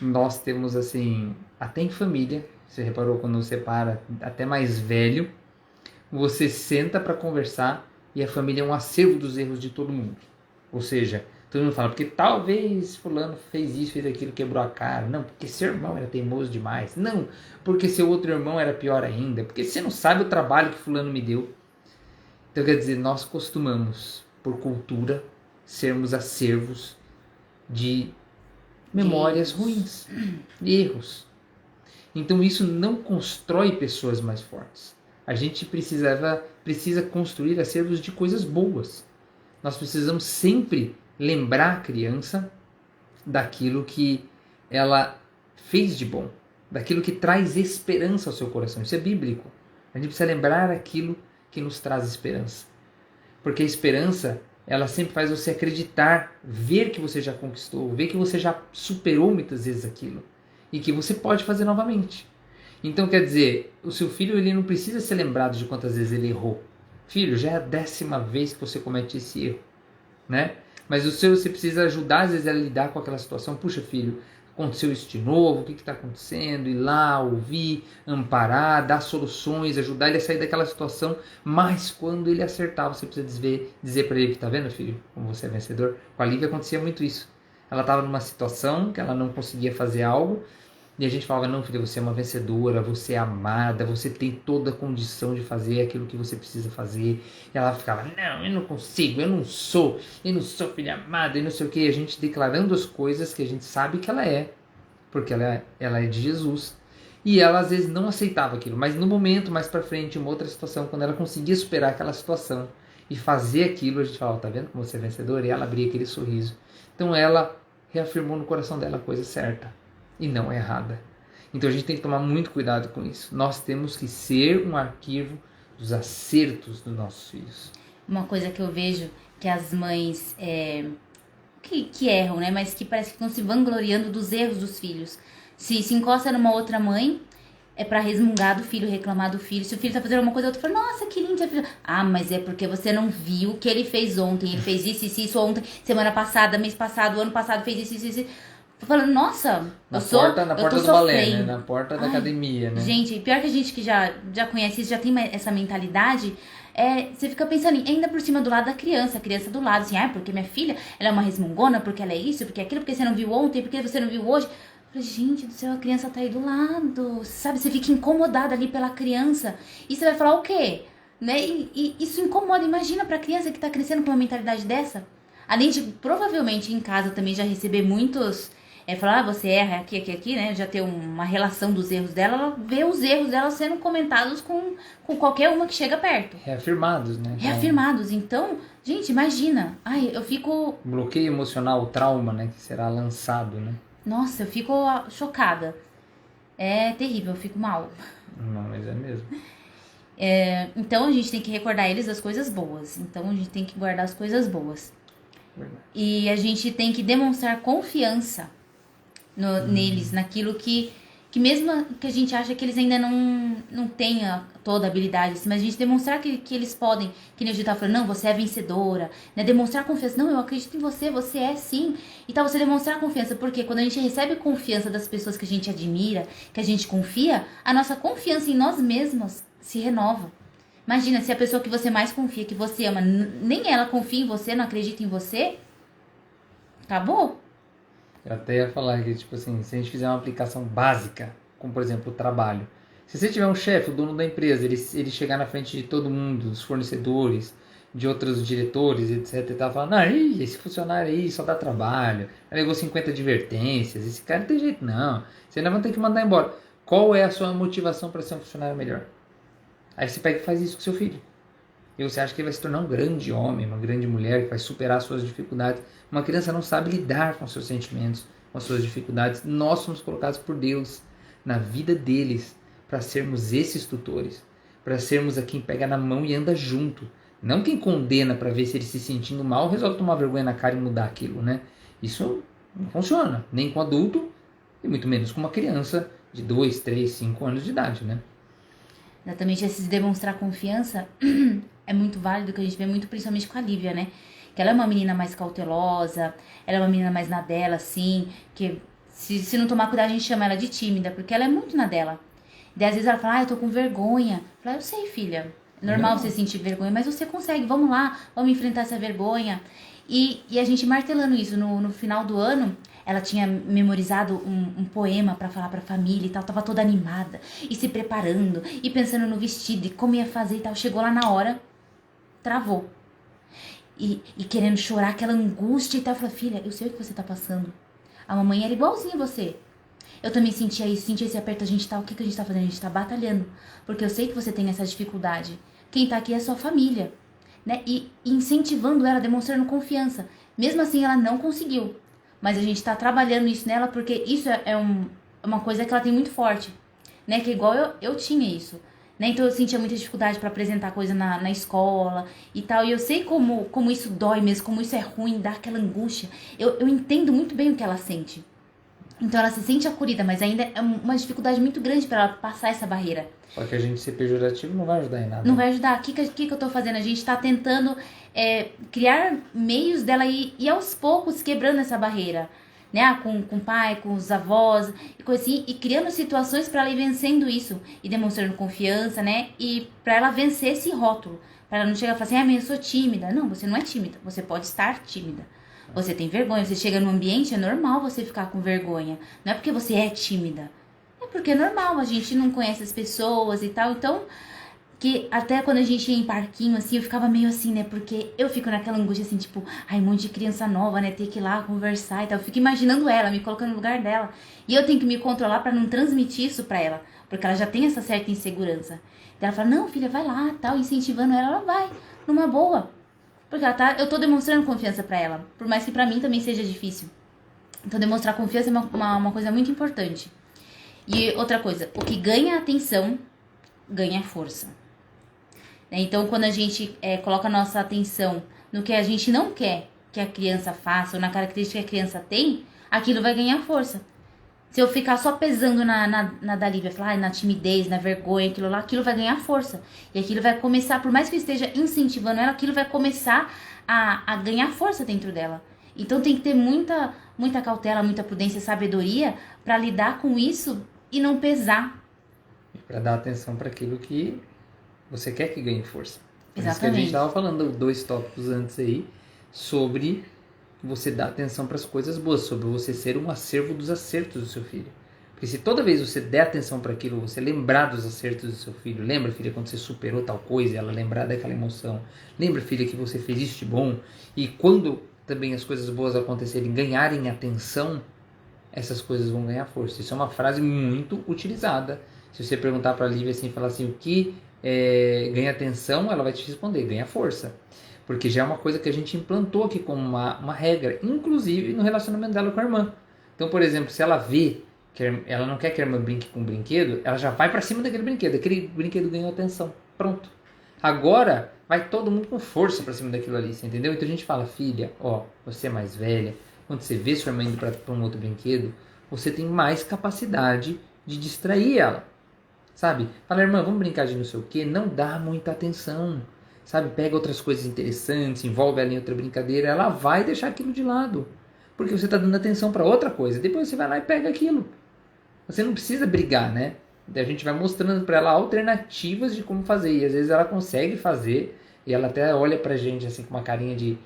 nós temos, assim, até em família, você reparou quando você para, até mais velho, você senta para conversar e a família é um acervo dos erros de todo mundo. Ou seja, todo mundo fala, porque talvez fulano fez isso, fez aquilo, quebrou a cara. Não, porque seu irmão era teimoso demais. Não, porque seu outro irmão era pior ainda. Porque você não sabe o trabalho que fulano me deu. Então, quer dizer, nós costumamos, por cultura, sermos acervos de memórias ruins, de erros. Então, isso não constrói pessoas mais fortes. A gente precisa construir acervos de coisas boas. Nós precisamos sempre lembrar a criança daquilo que ela fez de bom, daquilo que traz esperança ao seu coração. Isso é bíblico. A gente precisa lembrar aquilo que nos traz esperança. Porque a esperança, ela sempre faz você acreditar, ver que você já conquistou, ver que você já superou muitas vezes aquilo e que você pode fazer novamente. Então, quer dizer, o seu filho ele não precisa ser lembrado de quantas vezes ele errou. Filho, já é a 10ª vez que você comete esse erro, né? Mas você precisa ajudar às vezes a lidar com aquela situação. Puxa, filho, aconteceu isso de novo, o que está acontecendo? Ir lá, ouvir, amparar, dar soluções, ajudar ele a sair daquela situação. Mas quando ele acertar, você precisa dizer para ele, tá vendo, filho, como você é vencedor? Com a Lívia acontecia muito isso. Ela estava numa situação que ela não conseguia fazer algo, e a gente falava, não, filha, você é uma vencedora, você é amada, você tem toda a condição de fazer aquilo que você precisa fazer. E ela ficava, não, eu não consigo, eu não sou filha amada, e não sei o que. A gente declarando as coisas que a gente sabe que ela é, porque ela é de Jesus. E ela às vezes não aceitava aquilo, mas no momento, mais pra frente, em uma outra situação, quando ela conseguia superar aquela situação e fazer aquilo, a gente falava, tá vendo como você é vencedora? E ela abria aquele sorriso. Então ela reafirmou no coração dela a coisa certa e não a errada. Então a gente tem que tomar muito cuidado com isso. Nós temos que ser um arquivo dos acertos dos nossos filhos. Uma coisa que eu vejo que as mães que erram, né? Mas que parece que estão se vangloriando dos erros dos filhos. Se encosta numa outra mãe, é pra resmungar do filho, reclamar do filho. Se o filho tá fazendo alguma coisa, outro fala, nossa, que lindo. Ah, mas é porque você não viu o que ele fez ontem. Ele fez isso ontem, semana passada, mês passado, ano passado, fez isso. Tô falando, nossa, Na eu porta tô do balé, né? sofrendo. Na porta da academia, né? Gente, pior que a gente que já conhece isso, já tem essa mentalidade, você fica pensando ainda por cima do lado da criança, a criança do lado, assim, porque minha filha, ela é uma resmungona, porque ela é isso, porque é aquilo, porque você não viu ontem, porque você não viu hoje. Eu falei, gente do céu, a criança tá aí do lado, sabe? Você fica incomodada ali pela criança, e você vai falar o quê? Né? E isso incomoda, imagina pra criança que tá crescendo com uma mentalidade dessa. Além de, provavelmente, em casa também já receber muitos... falar, você erra aqui, né? Já ter uma relação dos erros dela, ela vê os erros dela sendo comentados com qualquer uma que chega perto. Reafirmados, né? Reafirmados. Então, gente, imagina. Ai, eu fico... Bloqueio emocional, o trauma, né? Que será lançado, né? Nossa, eu fico chocada. É terrível, eu fico mal. Não, mas é mesmo. Então, a gente tem que recordar eles das coisas boas. Então, a gente tem que guardar as coisas boas. Verdade. E a gente tem que demonstrar confiança neles, naquilo que mesmo que a gente acha que eles ainda não tenham toda a habilidade, assim, mas a gente demonstrar que eles podem, que nem a gente tá falando, não, você é vencedora, né? Demonstrar confiança, não, eu acredito em você, você é sim, e tal, você demonstrar confiança, porque quando a gente recebe confiança das pessoas que a gente admira, que a gente confia, a nossa confiança em nós mesmos se renova. Imagina, se a pessoa que você mais confia, que você ama, nem ela confia em você, não acredita em você, acabou. Eu até ia falar que, tipo assim, se a gente fizer uma aplicação básica, como por exemplo o trabalho, se você tiver um chefe, o dono da empresa, ele chegar na frente de todo mundo, dos fornecedores, de outros diretores, etc, e tal, falando, não, esse funcionário aí só dá trabalho, levou 50 advertências, esse cara não tem jeito não, você ainda vai ter que mandar embora. Qual é a sua motivação para ser um funcionário melhor? Aí você pega e faz isso com seu filho. E você acha que ele vai se tornar um grande homem, uma grande mulher que vai superar suas dificuldades. Uma criança não sabe lidar com seus sentimentos, com as suas dificuldades. Nós somos colocados por Deus na vida deles para sermos esses tutores, para sermos a quem pega na mão e anda junto. Não quem condena para ver se ele se sentindo mal resolve tomar vergonha na cara e mudar aquilo, né? Isso não funciona, nem com adulto e muito menos com uma criança de 2, 3, 5 anos de idade, né? Exatamente, esse demonstrar confiança é muito válido, que a gente vê muito principalmente com a Lívia, né? Que ela é uma menina mais cautelosa, ela é uma menina mais na dela, assim, que se não tomar cuidado a gente chama ela de tímida, porque ela é muito na dela. Daí às vezes ela fala, eu tô com vergonha. Eu falo, eu sei, filha, é normal você sentir vergonha, mas você consegue, vamos lá, vamos enfrentar essa vergonha. E a gente martelando isso, no final do ano, ela tinha memorizado um poema pra falar pra família e tal, tava toda animada, e se preparando, e pensando no vestido, e como ia fazer e tal. Chegou lá na hora, travou. E querendo chorar, aquela angústia e tal. Eu falei, filha, eu sei o que você tá passando. A mamãe era igualzinha a você. Eu também sentia isso, sentia esse aperto, a gente tá, o que a gente tá fazendo? A gente tá batalhando, porque eu sei que você tem essa dificuldade. Quem tá aqui é a sua família, né? E incentivando ela, demonstrando confiança. Mesmo assim, ela não conseguiu. Mas a gente tá trabalhando isso nela, porque isso é uma coisa que ela tem muito forte, né? Que igual eu tinha isso, né? Então eu sentia muita dificuldade para apresentar coisa na escola e tal. E eu sei como isso dói mesmo, como isso é ruim, dá aquela angústia. Eu entendo muito bem o que ela sente. Então ela se sente acolhida, mas ainda é uma dificuldade muito grande para ela passar essa barreira. Só que a gente ser pejorativo não vai ajudar em nada. Não vai ajudar. O que eu tô fazendo? A gente tá tentando criar meios dela ir aos poucos quebrando essa barreira, né? Com o pai, com os avós e coisa assim, e criando situações para ela ir vencendo isso e demonstrando confiança, né? E para ela vencer esse rótulo, para ela não chegar e falar assim, mas eu sou tímida. Não, você não é tímida. Você pode estar tímida. Você tem vergonha. Você chega num ambiente, é normal você ficar com vergonha. Não é porque você é tímida. É porque é normal. A gente não conhece as pessoas e tal. Então, Que até quando a gente ia em parquinho, assim, eu ficava meio assim, né? Porque eu fico naquela angústia, assim, tipo, ai, um monte de criança nova, né? Ter que ir lá conversar e tal. Eu fico imaginando ela, me colocando no lugar dela. E eu tenho que me controlar pra não transmitir isso pra ela. Porque ela já tem essa certa insegurança. Então ela fala, não, filha, vai lá, tal, incentivando ela vai, numa boa. Porque ela tá, eu tô demonstrando confiança pra ela. Por mais que pra mim também seja difícil. Então demonstrar confiança é uma coisa muito importante. E outra coisa, o que ganha atenção, ganha força. Então, quando a gente coloca a nossa atenção no que a gente não quer que a criança faça, ou na característica que a criança tem, aquilo vai ganhar força. Se eu ficar só pesando na Dalívia, falar na timidez, na vergonha, aquilo lá, aquilo vai ganhar força. E aquilo vai começar, por mais que eu esteja incentivando ela, aquilo vai começar a ganhar força dentro dela. Então tem que ter muita cautela, muita prudência e sabedoria para lidar com isso e não pesar. Para dar atenção para aquilo que você quer que ganhe força. Por isso que a Exatamente. gente estava falando 2 tópicos antes aí, sobre você dar atenção para as coisas boas, sobre você ser um acervo dos acertos do seu filho. Porque se toda vez você der atenção para aquilo, você lembrar dos acertos do seu filho, lembra, filha, quando você superou tal coisa, ela lembrar daquela emoção, lembra, filha, que você fez isso de bom, e quando também as coisas boas acontecerem, ganharem atenção, essas coisas vão ganhar força. Isso é uma frase muito utilizada. Se você perguntar para a Lívia assim, falar assim, o que ganha atenção, ela vai te responder, ganha força. Porque já é uma coisa que a gente implantou aqui como uma regra, inclusive no relacionamento dela com a irmã. Então, por exemplo, se ela vê que ela não quer que a irmã brinque com um brinquedo, ela já vai para cima daquele brinquedo. Aquele brinquedo ganhou atenção. Pronto. Agora, vai todo mundo com força para cima daquilo ali, você entendeu? Então a gente fala, filha, ó, você é mais velha, quando você vê sua irmã indo para um outro brinquedo, você tem mais capacidade de distrair ela. Sabe? Fala, irmã, vamos brincar de não sei o quê. Não dá muita atenção. Sabe? Pega outras coisas interessantes, envolve ela em outra brincadeira. Ela vai deixar aquilo de lado. Porque você está dando atenção para outra coisa. Depois você vai lá e pega aquilo. Você não precisa brigar, né? A gente vai mostrando para ela alternativas de como fazer. E às vezes ela consegue fazer. E ela até olha pra gente assim com uma carinha de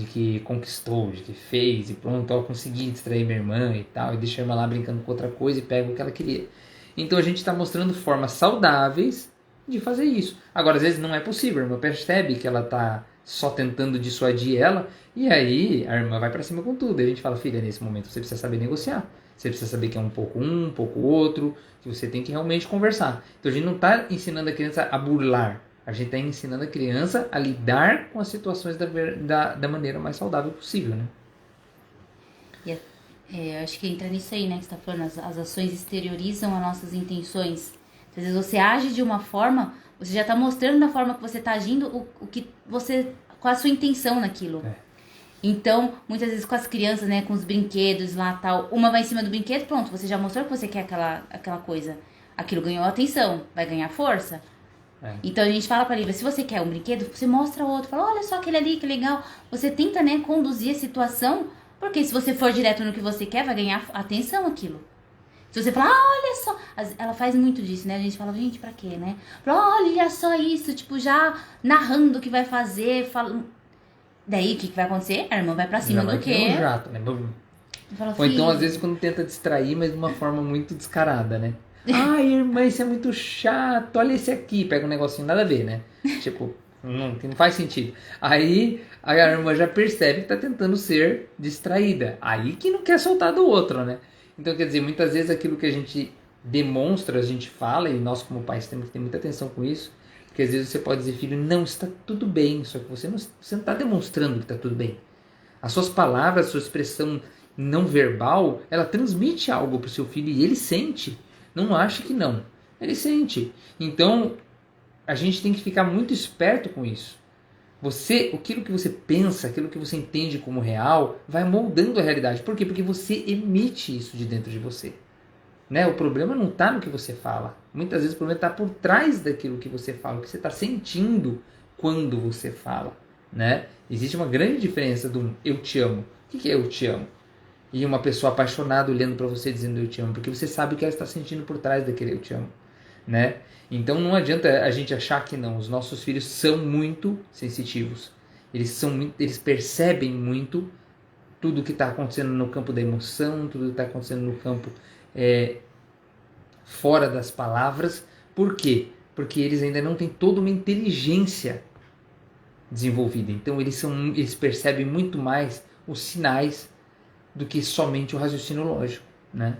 que conquistou, de que fez. E pronto, ó, consegui distrair minha irmã e tal. E deixa a irmã lá brincando com outra coisa e pega o que ela queria. Então a gente está mostrando formas saudáveis de fazer isso. Agora, às vezes não é possível. A irmã percebe que ela está só tentando dissuadir ela. E aí a irmã vai para cima com tudo. E a gente fala, filha, nesse momento você precisa saber negociar. Você precisa saber que é um pouco outro. Que você tem que realmente conversar. Então a gente não está ensinando a criança a burlar. A gente está ensinando a criança a lidar com as situações da maneira mais saudável possível, né? Acho que entra nisso aí, né, que você tá falando, as ações exteriorizam as nossas intenções. Às vezes você age de uma forma, você já tá mostrando da forma que você tá agindo o que você, qual a sua intenção naquilo. Então, muitas vezes com as crianças, né, com os brinquedos lá tal, uma vai em cima do brinquedo, pronto, você já mostrou que você quer aquela coisa. Aquilo ganhou atenção, vai ganhar força. Então a gente fala pra Lívia, se você quer um brinquedo, você mostra outro, fala, olha só aquele ali, que legal. Você tenta, né, conduzir a situação. Porque se você for direto no que você quer, vai ganhar atenção aquilo. Se você falar, olha só... Ela faz muito disso, né? A gente fala, gente, pra quê, né? Fala, olha só isso, tipo, já narrando o que vai fazer. Fala... Daí, o que vai acontecer? A irmã vai pra cima do quê? Um jato, né? Fala, ou então, às vezes, quando tenta distrair, mas de uma forma muito descarada, né? Ai, irmã, isso é muito chato. Olha esse aqui. Pega um negocinho, nada a ver, né? Tipo... Não faz sentido. Aí a irmã já percebe que está tentando ser distraída. Aí que não quer soltar do outro, né? Então, quer dizer, muitas vezes aquilo que a gente demonstra, a gente fala, e nós como pais temos que ter muita atenção com isso, porque às vezes você pode dizer, filho, não, está tudo bem, só que você não está demonstrando que está tudo bem. As suas palavras, a sua expressão não verbal, ela transmite algo para o seu filho e ele sente. Não acha que não. Ele sente. Então... a gente tem que ficar muito esperto com isso. Aquilo que você pensa, aquilo que você entende como real, vai moldando a realidade. Por quê? Porque você emite isso de dentro de você. Né? O problema não está no que você fala. Muitas vezes o problema está por trás daquilo que você fala, o que você está sentindo quando você fala. Né? Existe uma grande diferença do eu te amo. O que é eu te amo? E uma pessoa apaixonada olhando para você dizendo eu te amo, porque você sabe o que ela está sentindo por trás daquele eu te amo. Né? Então não adianta a gente achar que não. Os nossos filhos são muito sensitivos. Eles percebem muito tudo que está acontecendo no campo da emoção, tudo que está acontecendo no campo fora das palavras. Por quê? porque eles ainda não têm toda uma inteligência desenvolvida. Então eles percebem muito mais os sinais do que somente o raciocínio lógico, né?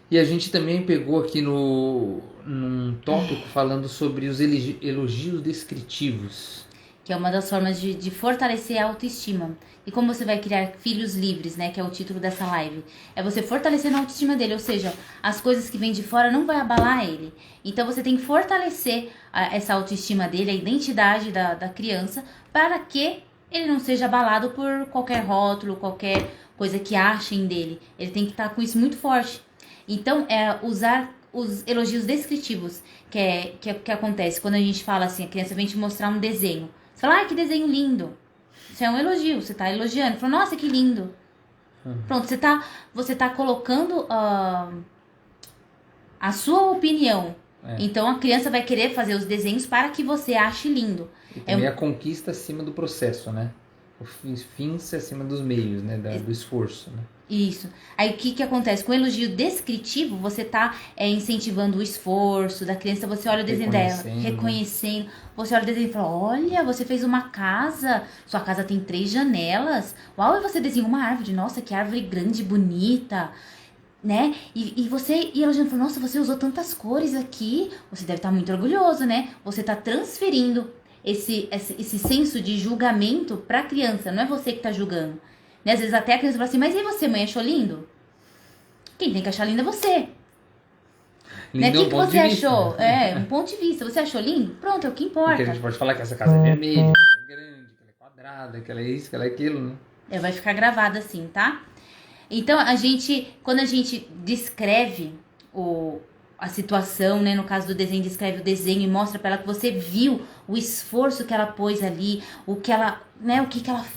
E a gente também pegou aqui num tópico falando sobre os elogios descritivos. Que é uma das formas de fortalecer a autoestima. E como você vai criar filhos livres, né? Que é o título dessa live. É você fortalecendo a autoestima dele, ou seja, as coisas que vêm de fora não vai abalar ele. Então você tem que fortalecer essa autoestima dele, a identidade da criança, para que ele não seja abalado por qualquer rótulo, qualquer coisa que achem dele. Ele tem que estar com isso muito forte. Então, usar os elogios descritivos, que acontece quando a gente fala assim, a criança vem te mostrar um desenho. Você fala, que desenho lindo. Isso é um elogio, você está elogiando. Fala, nossa, que lindo. Pronto, você tá colocando a sua opinião. Então, a criança vai querer fazer os desenhos para que você ache lindo. E também a conquista acima do processo, né? O fim acima dos meios, né? Do esforço, né? Isso. Aí o que acontece? Com o elogio descritivo, você tá incentivando o esforço da criança, você olha o desenho dela, reconhecendo. Você olha o desenho e fala, olha, você fez uma casa, sua casa tem 3 janelas. Uau, e você desenhou uma árvore, nossa, que árvore grande, bonita, né? E ela já falou, nossa, você usou tantas cores aqui, você deve estar muito orgulhoso, né? Você tá transferindo esse senso de julgamento pra criança, não é você que tá julgando. Né? Às vezes até a criança fala assim, mas e você, mãe, achou lindo? Quem tem que achar lindo é você. Lindo né? O que você achou? Né? Um ponto de vista. Você achou lindo? Pronto, é o que importa. Porque a gente pode falar que essa casa é vermelha, que ela é grande, que ela é quadrada, que ela é isso, que ela é aquilo, né? Vai ficar gravado assim, tá? Então, quando a gente descreve a situação, né? No caso do desenho, descreve o desenho e mostra pra ela que você viu o esforço que ela pôs ali, o que ela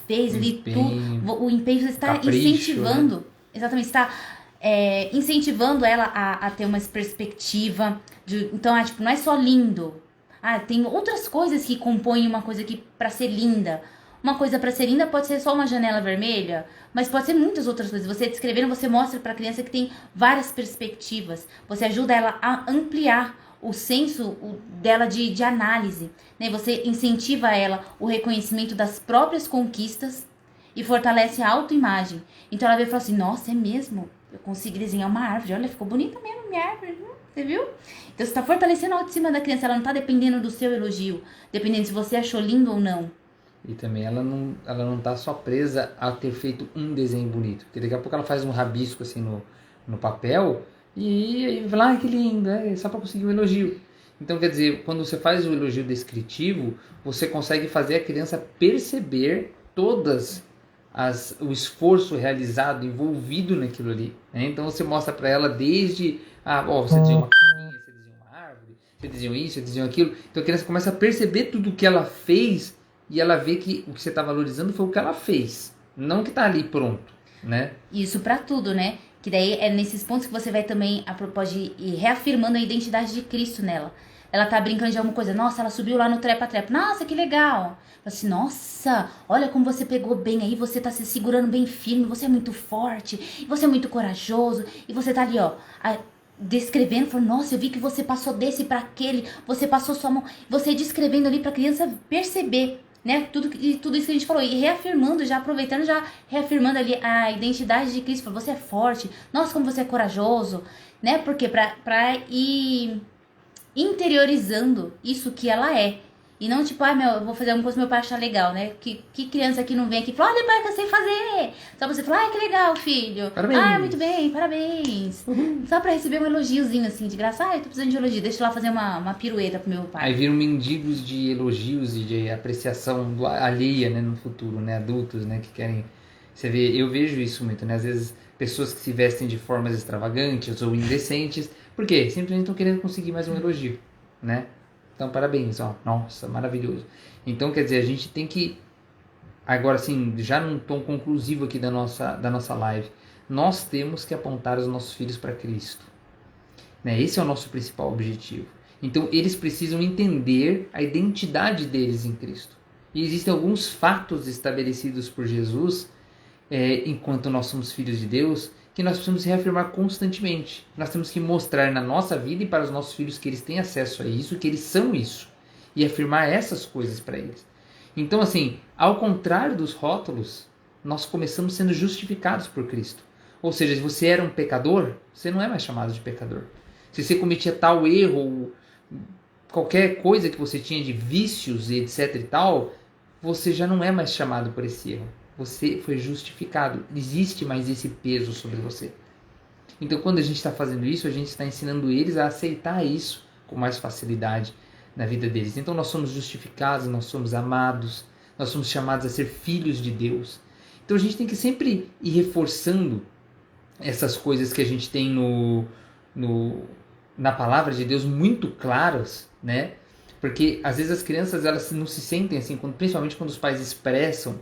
fez ali, tudo. O empenho, você está incentivando. Né? Exatamente, está incentivando ela a ter uma perspectiva. Então, não é só lindo. Tem outras coisas que compõem uma coisa aqui pra ser linda. Uma coisa para ser linda pode ser só uma janela vermelha, mas pode ser muitas outras coisas. Você descrevendo, você mostra para a criança que tem várias perspectivas. Você ajuda ela a ampliar o senso dela de análise. Né? Você incentiva ela o reconhecimento das próprias conquistas e fortalece a autoimagem. Então ela vai falar assim, nossa, é mesmo? Eu consegui desenhar uma árvore. Olha, ficou bonita mesmo minha árvore. Você viu? Então você está fortalecendo a autoestima da criança. Ela não está dependendo do seu elogio. Dependendo se você achou lindo ou não. E também ela não tá só presa a ter feito um desenho bonito. Porque daqui a pouco ela faz um rabisco assim no papel e aí fala, que lindo, só para conseguir um elogio. Então, quer dizer, quando você faz o elogio descritivo, você consegue fazer a criança perceber o esforço realizado, envolvido naquilo ali. Né? Então você mostra para ela desde, você desenhou uma casinha, você desenhou uma árvore, você desenhou isso, você desenhou aquilo. Então a criança começa a perceber tudo o que ela fez. E ela vê que o que você está valorizando foi o que ela fez, não o que está ali pronto, né? Isso para tudo, né? Que daí é nesses pontos que você vai também, pode ir reafirmando a identidade de Cristo nela. Ela tá brincando de alguma coisa, nossa, ela subiu lá no trepa-trepa, nossa, que legal. Assim, nossa, olha como você pegou bem aí, você tá se segurando bem firme, você é muito forte, você é muito corajoso, e você tá ali, descrevendo, falando, nossa, eu vi que você passou desse para aquele, você passou sua mão, você descrevendo ali pra criança perceber, né, tudo isso que a gente falou, e reafirmando, já aproveitando, já reafirmando ali a identidade de Cristo, você é forte, nossa, como você é corajoso, né, porque pra ir interiorizando isso que ela é, e não tipo, eu vou fazer alguma coisa que meu pai achar legal, né, que criança que não vem aqui e fala, olha pai, que eu sei fazer, só você falar, que legal, filho, parabéns. Muito bem, parabéns, só pra receber um elogiozinho assim, de graça, eu tô precisando de elogio, deixa eu lá fazer uma pirueta pro meu pai. Aí viram mendigos de elogios e de apreciação alheia, né, no futuro, né, adultos, né, que querem, você vê, eu vejo isso muito, né, às vezes pessoas que se vestem de formas extravagantes ou indecentes, por quê? Simplesmente estão querendo conseguir mais um elogio, né? Então, parabéns, nossa, maravilhoso. Então, quer dizer, a gente tem que, agora assim, já num tom conclusivo aqui da nossa live, nós temos que apontar os nossos filhos para Cristo. Né? Esse é o nosso principal objetivo. Então, eles precisam entender a identidade deles em Cristo. E existem alguns fatos estabelecidos por Jesus, enquanto nós somos filhos de Deus, que nós precisamos reafirmar constantemente. Nós temos que mostrar na nossa vida e para os nossos filhos que eles têm acesso a isso, que eles são isso, e afirmar essas coisas para eles. Então, assim, ao contrário dos rótulos, nós começamos sendo justificados por Cristo. Ou seja, se você era um pecador, você não é mais chamado de pecador. Se você cometia tal erro, ou qualquer coisa que você tinha de vícios e etc e tal, você já não é mais chamado por esse erro. Você foi justificado. Existe mais esse peso sobre você. Então, quando a gente está fazendo isso, a gente está ensinando eles a aceitar isso com mais facilidade na vida deles. Então, nós somos justificados, nós somos amados, nós somos chamados a ser filhos de Deus. Então, a gente tem que sempre ir reforçando essas coisas que a gente tem na palavra de Deus muito claras, né? Porque às vezes as crianças elas não se sentem assim, principalmente quando os pais expressam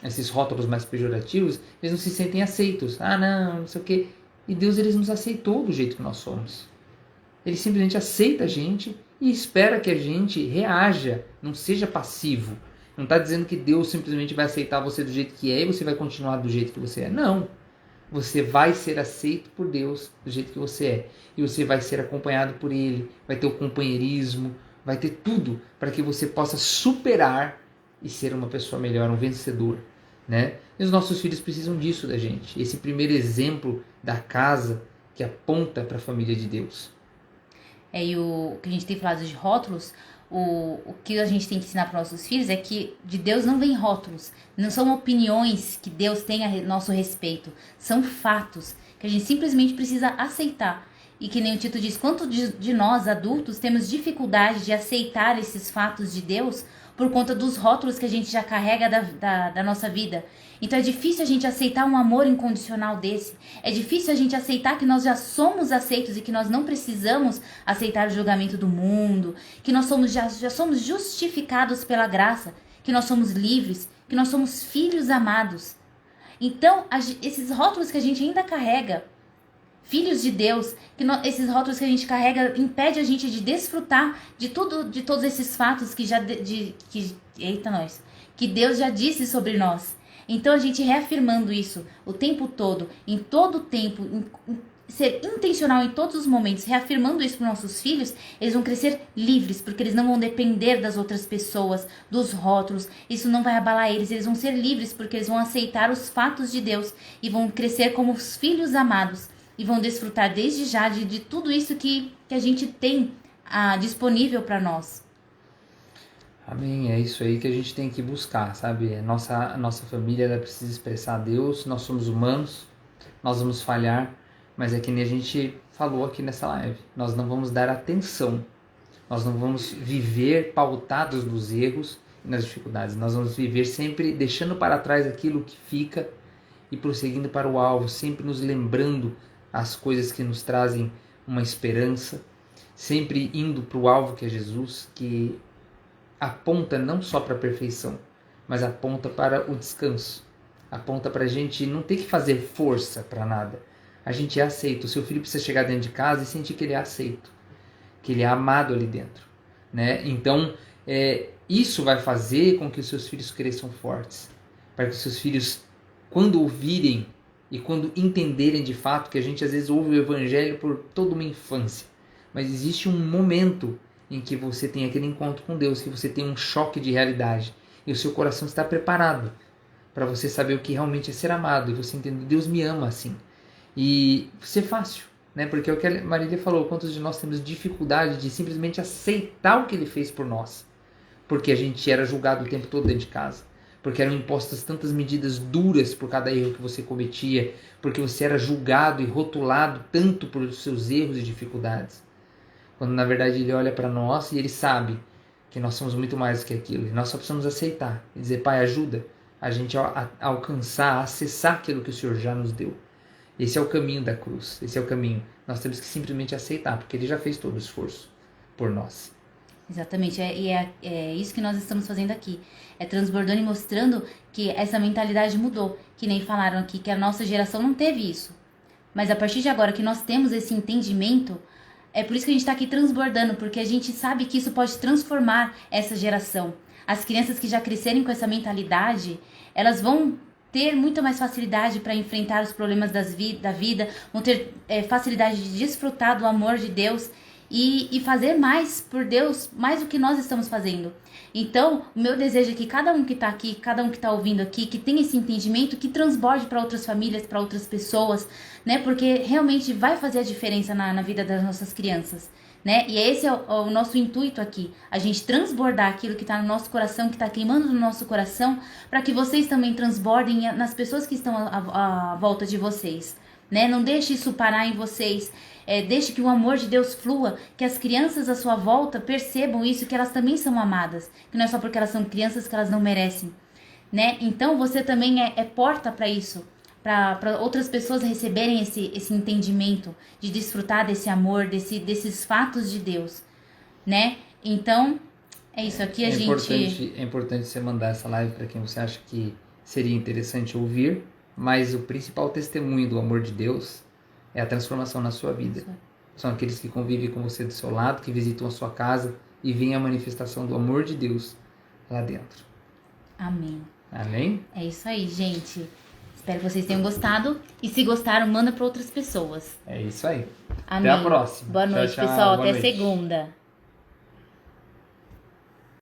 esses rótulos mais pejorativos, eles não se sentem aceitos. Ah, não sei o quê. E Deus ele nos aceitou do jeito que nós somos. Ele simplesmente aceita a gente e espera que a gente reaja, não seja passivo. Não está dizendo que Deus simplesmente vai aceitar você do jeito que é e você vai continuar do jeito que você é. Não. Você vai ser aceito por Deus do jeito que você é. E você vai ser acompanhado por Ele. Vai ter o companheirismo. Vai ter tudo para que você possa superar e ser uma pessoa melhor, um vencedor. Né? E os nossos filhos precisam disso da gente. Esse primeiro exemplo da casa que aponta para a família de Deus. E o que a gente tem falado de rótulos, o que a gente tem que ensinar para os nossos filhos é que de Deus não vem rótulos, não são opiniões que Deus tem a nosso respeito, são fatos que a gente simplesmente precisa aceitar. E que nem o Tito diz, quanto de nós adultos temos dificuldade de aceitar esses fatos de Deus por conta dos rótulos que a gente já carrega da nossa vida. Então é difícil a gente aceitar um amor incondicional desse. É difícil a gente aceitar que nós já somos aceitos e que nós não precisamos aceitar o julgamento do mundo, que nós já somos justificados pela graça, que nós somos livres, que nós somos filhos amados. Então, esses rótulos que a gente ainda carrega, filhos de Deus, esses rótulos que a gente carrega impede a gente de desfrutar de todos esses fatos que Deus já disse sobre nós. Então a gente reafirmando isso o tempo todo, em todo o tempo, ser intencional em todos os momentos, reafirmando isso para os nossos filhos, eles vão crescer livres, porque eles não vão depender das outras pessoas, dos rótulos, isso não vai abalar eles vão ser livres porque eles vão aceitar os fatos de Deus e vão crescer como os filhos amados e vão desfrutar desde já de tudo isso que a gente tem disponível para nós. Amém, é isso aí que a gente tem que buscar, sabe? A nossa família ela precisa expressar a Deus, nós somos humanos, nós vamos falhar, mas é que nem a gente falou aqui nessa live, nós não vamos dar atenção, nós não vamos viver pautados nos erros e nas dificuldades, nós vamos viver sempre deixando para trás aquilo que fica e prosseguindo para o alvo, sempre nos lembrando as coisas que nos trazem uma esperança, sempre indo para o alvo que é Jesus, que aponta não só para a perfeição, mas aponta para o descanso. Aponta para a gente não ter que fazer força para nada. A gente é aceito. O seu filho precisa chegar dentro de casa e sentir que ele é aceito, que ele é amado ali dentro. Né? Então, isso vai fazer com que os seus filhos cresçam fortes. Para que os seus filhos, quando ouvirem e quando entenderem de fato, que a gente às vezes ouve o evangelho por toda uma infância, mas existe um momento em que você tem aquele encontro com Deus, que você tem um choque de realidade e o seu coração está preparado para você saber o que realmente é ser amado e você entender, Deus me ama assim. E ser fácil, né? Porque é o que a Marília falou, quantos de nós temos dificuldade de simplesmente aceitar o que Ele fez por nós, porque a gente era julgado o tempo todo dentro de casa, porque eram impostas tantas medidas duras por cada erro que você cometia, porque você era julgado e rotulado tanto por seus erros e dificuldades. Quando na verdade Ele olha para nós e Ele sabe que nós somos muito mais do que aquilo. E nós só precisamos aceitar e dizer, Pai, ajuda a gente a alcançar, a acessar aquilo que o Senhor já nos deu. Esse é o caminho da cruz, esse é o caminho. Nós temos que simplesmente aceitar, porque Ele já fez todo o esforço por nós. Exatamente, é isso que nós estamos fazendo aqui. É transbordando e mostrando que essa mentalidade mudou. Que nem falaram aqui, que a nossa geração não teve isso. Mas a partir de agora que nós temos esse entendimento, é por isso que a gente está aqui transbordando, porque a gente sabe que isso pode transformar essa geração. As crianças que já crescerem com essa mentalidade, elas vão ter muita mais facilidade para enfrentar os problemas da vida, vão ter facilidade de desfrutar do amor de Deus e fazer mais por Deus, mais do que nós estamos fazendo. Então, o meu desejo é que cada um que está aqui, cada um que está ouvindo aqui, que tenha esse entendimento, que transborde para outras famílias, para outras pessoas, né? Porque realmente vai fazer a diferença na vida das nossas crianças, né? E esse é o nosso intuito aqui, a gente transbordar aquilo que está no nosso coração, que está queimando no nosso coração, para que vocês também transbordem nas pessoas que estão à volta de vocês, né? Não deixe isso parar em vocês. Deixe que o amor de Deus flua, que as crianças à sua volta percebam isso, que elas também são amadas, que não é só porque elas são crianças que elas não merecem, né? Então você também é porta para isso, para outras pessoas receberem esse entendimento, de desfrutar desse amor, desses fatos de Deus, né? Então, é isso aqui É importante você mandar essa live para quem você acha que seria interessante ouvir, mas o principal testemunho do amor de Deus é a transformação na sua vida. São aqueles que convivem com você do seu lado, que visitam a sua casa e veem a manifestação do amor de Deus lá dentro. Amém. Amém? É isso aí, gente. Espero que vocês tenham gostado. E se gostaram, manda para outras pessoas. É isso aí. Amém. Até a próxima. Boa noite, tchau, pessoal. boa Até noite. segunda.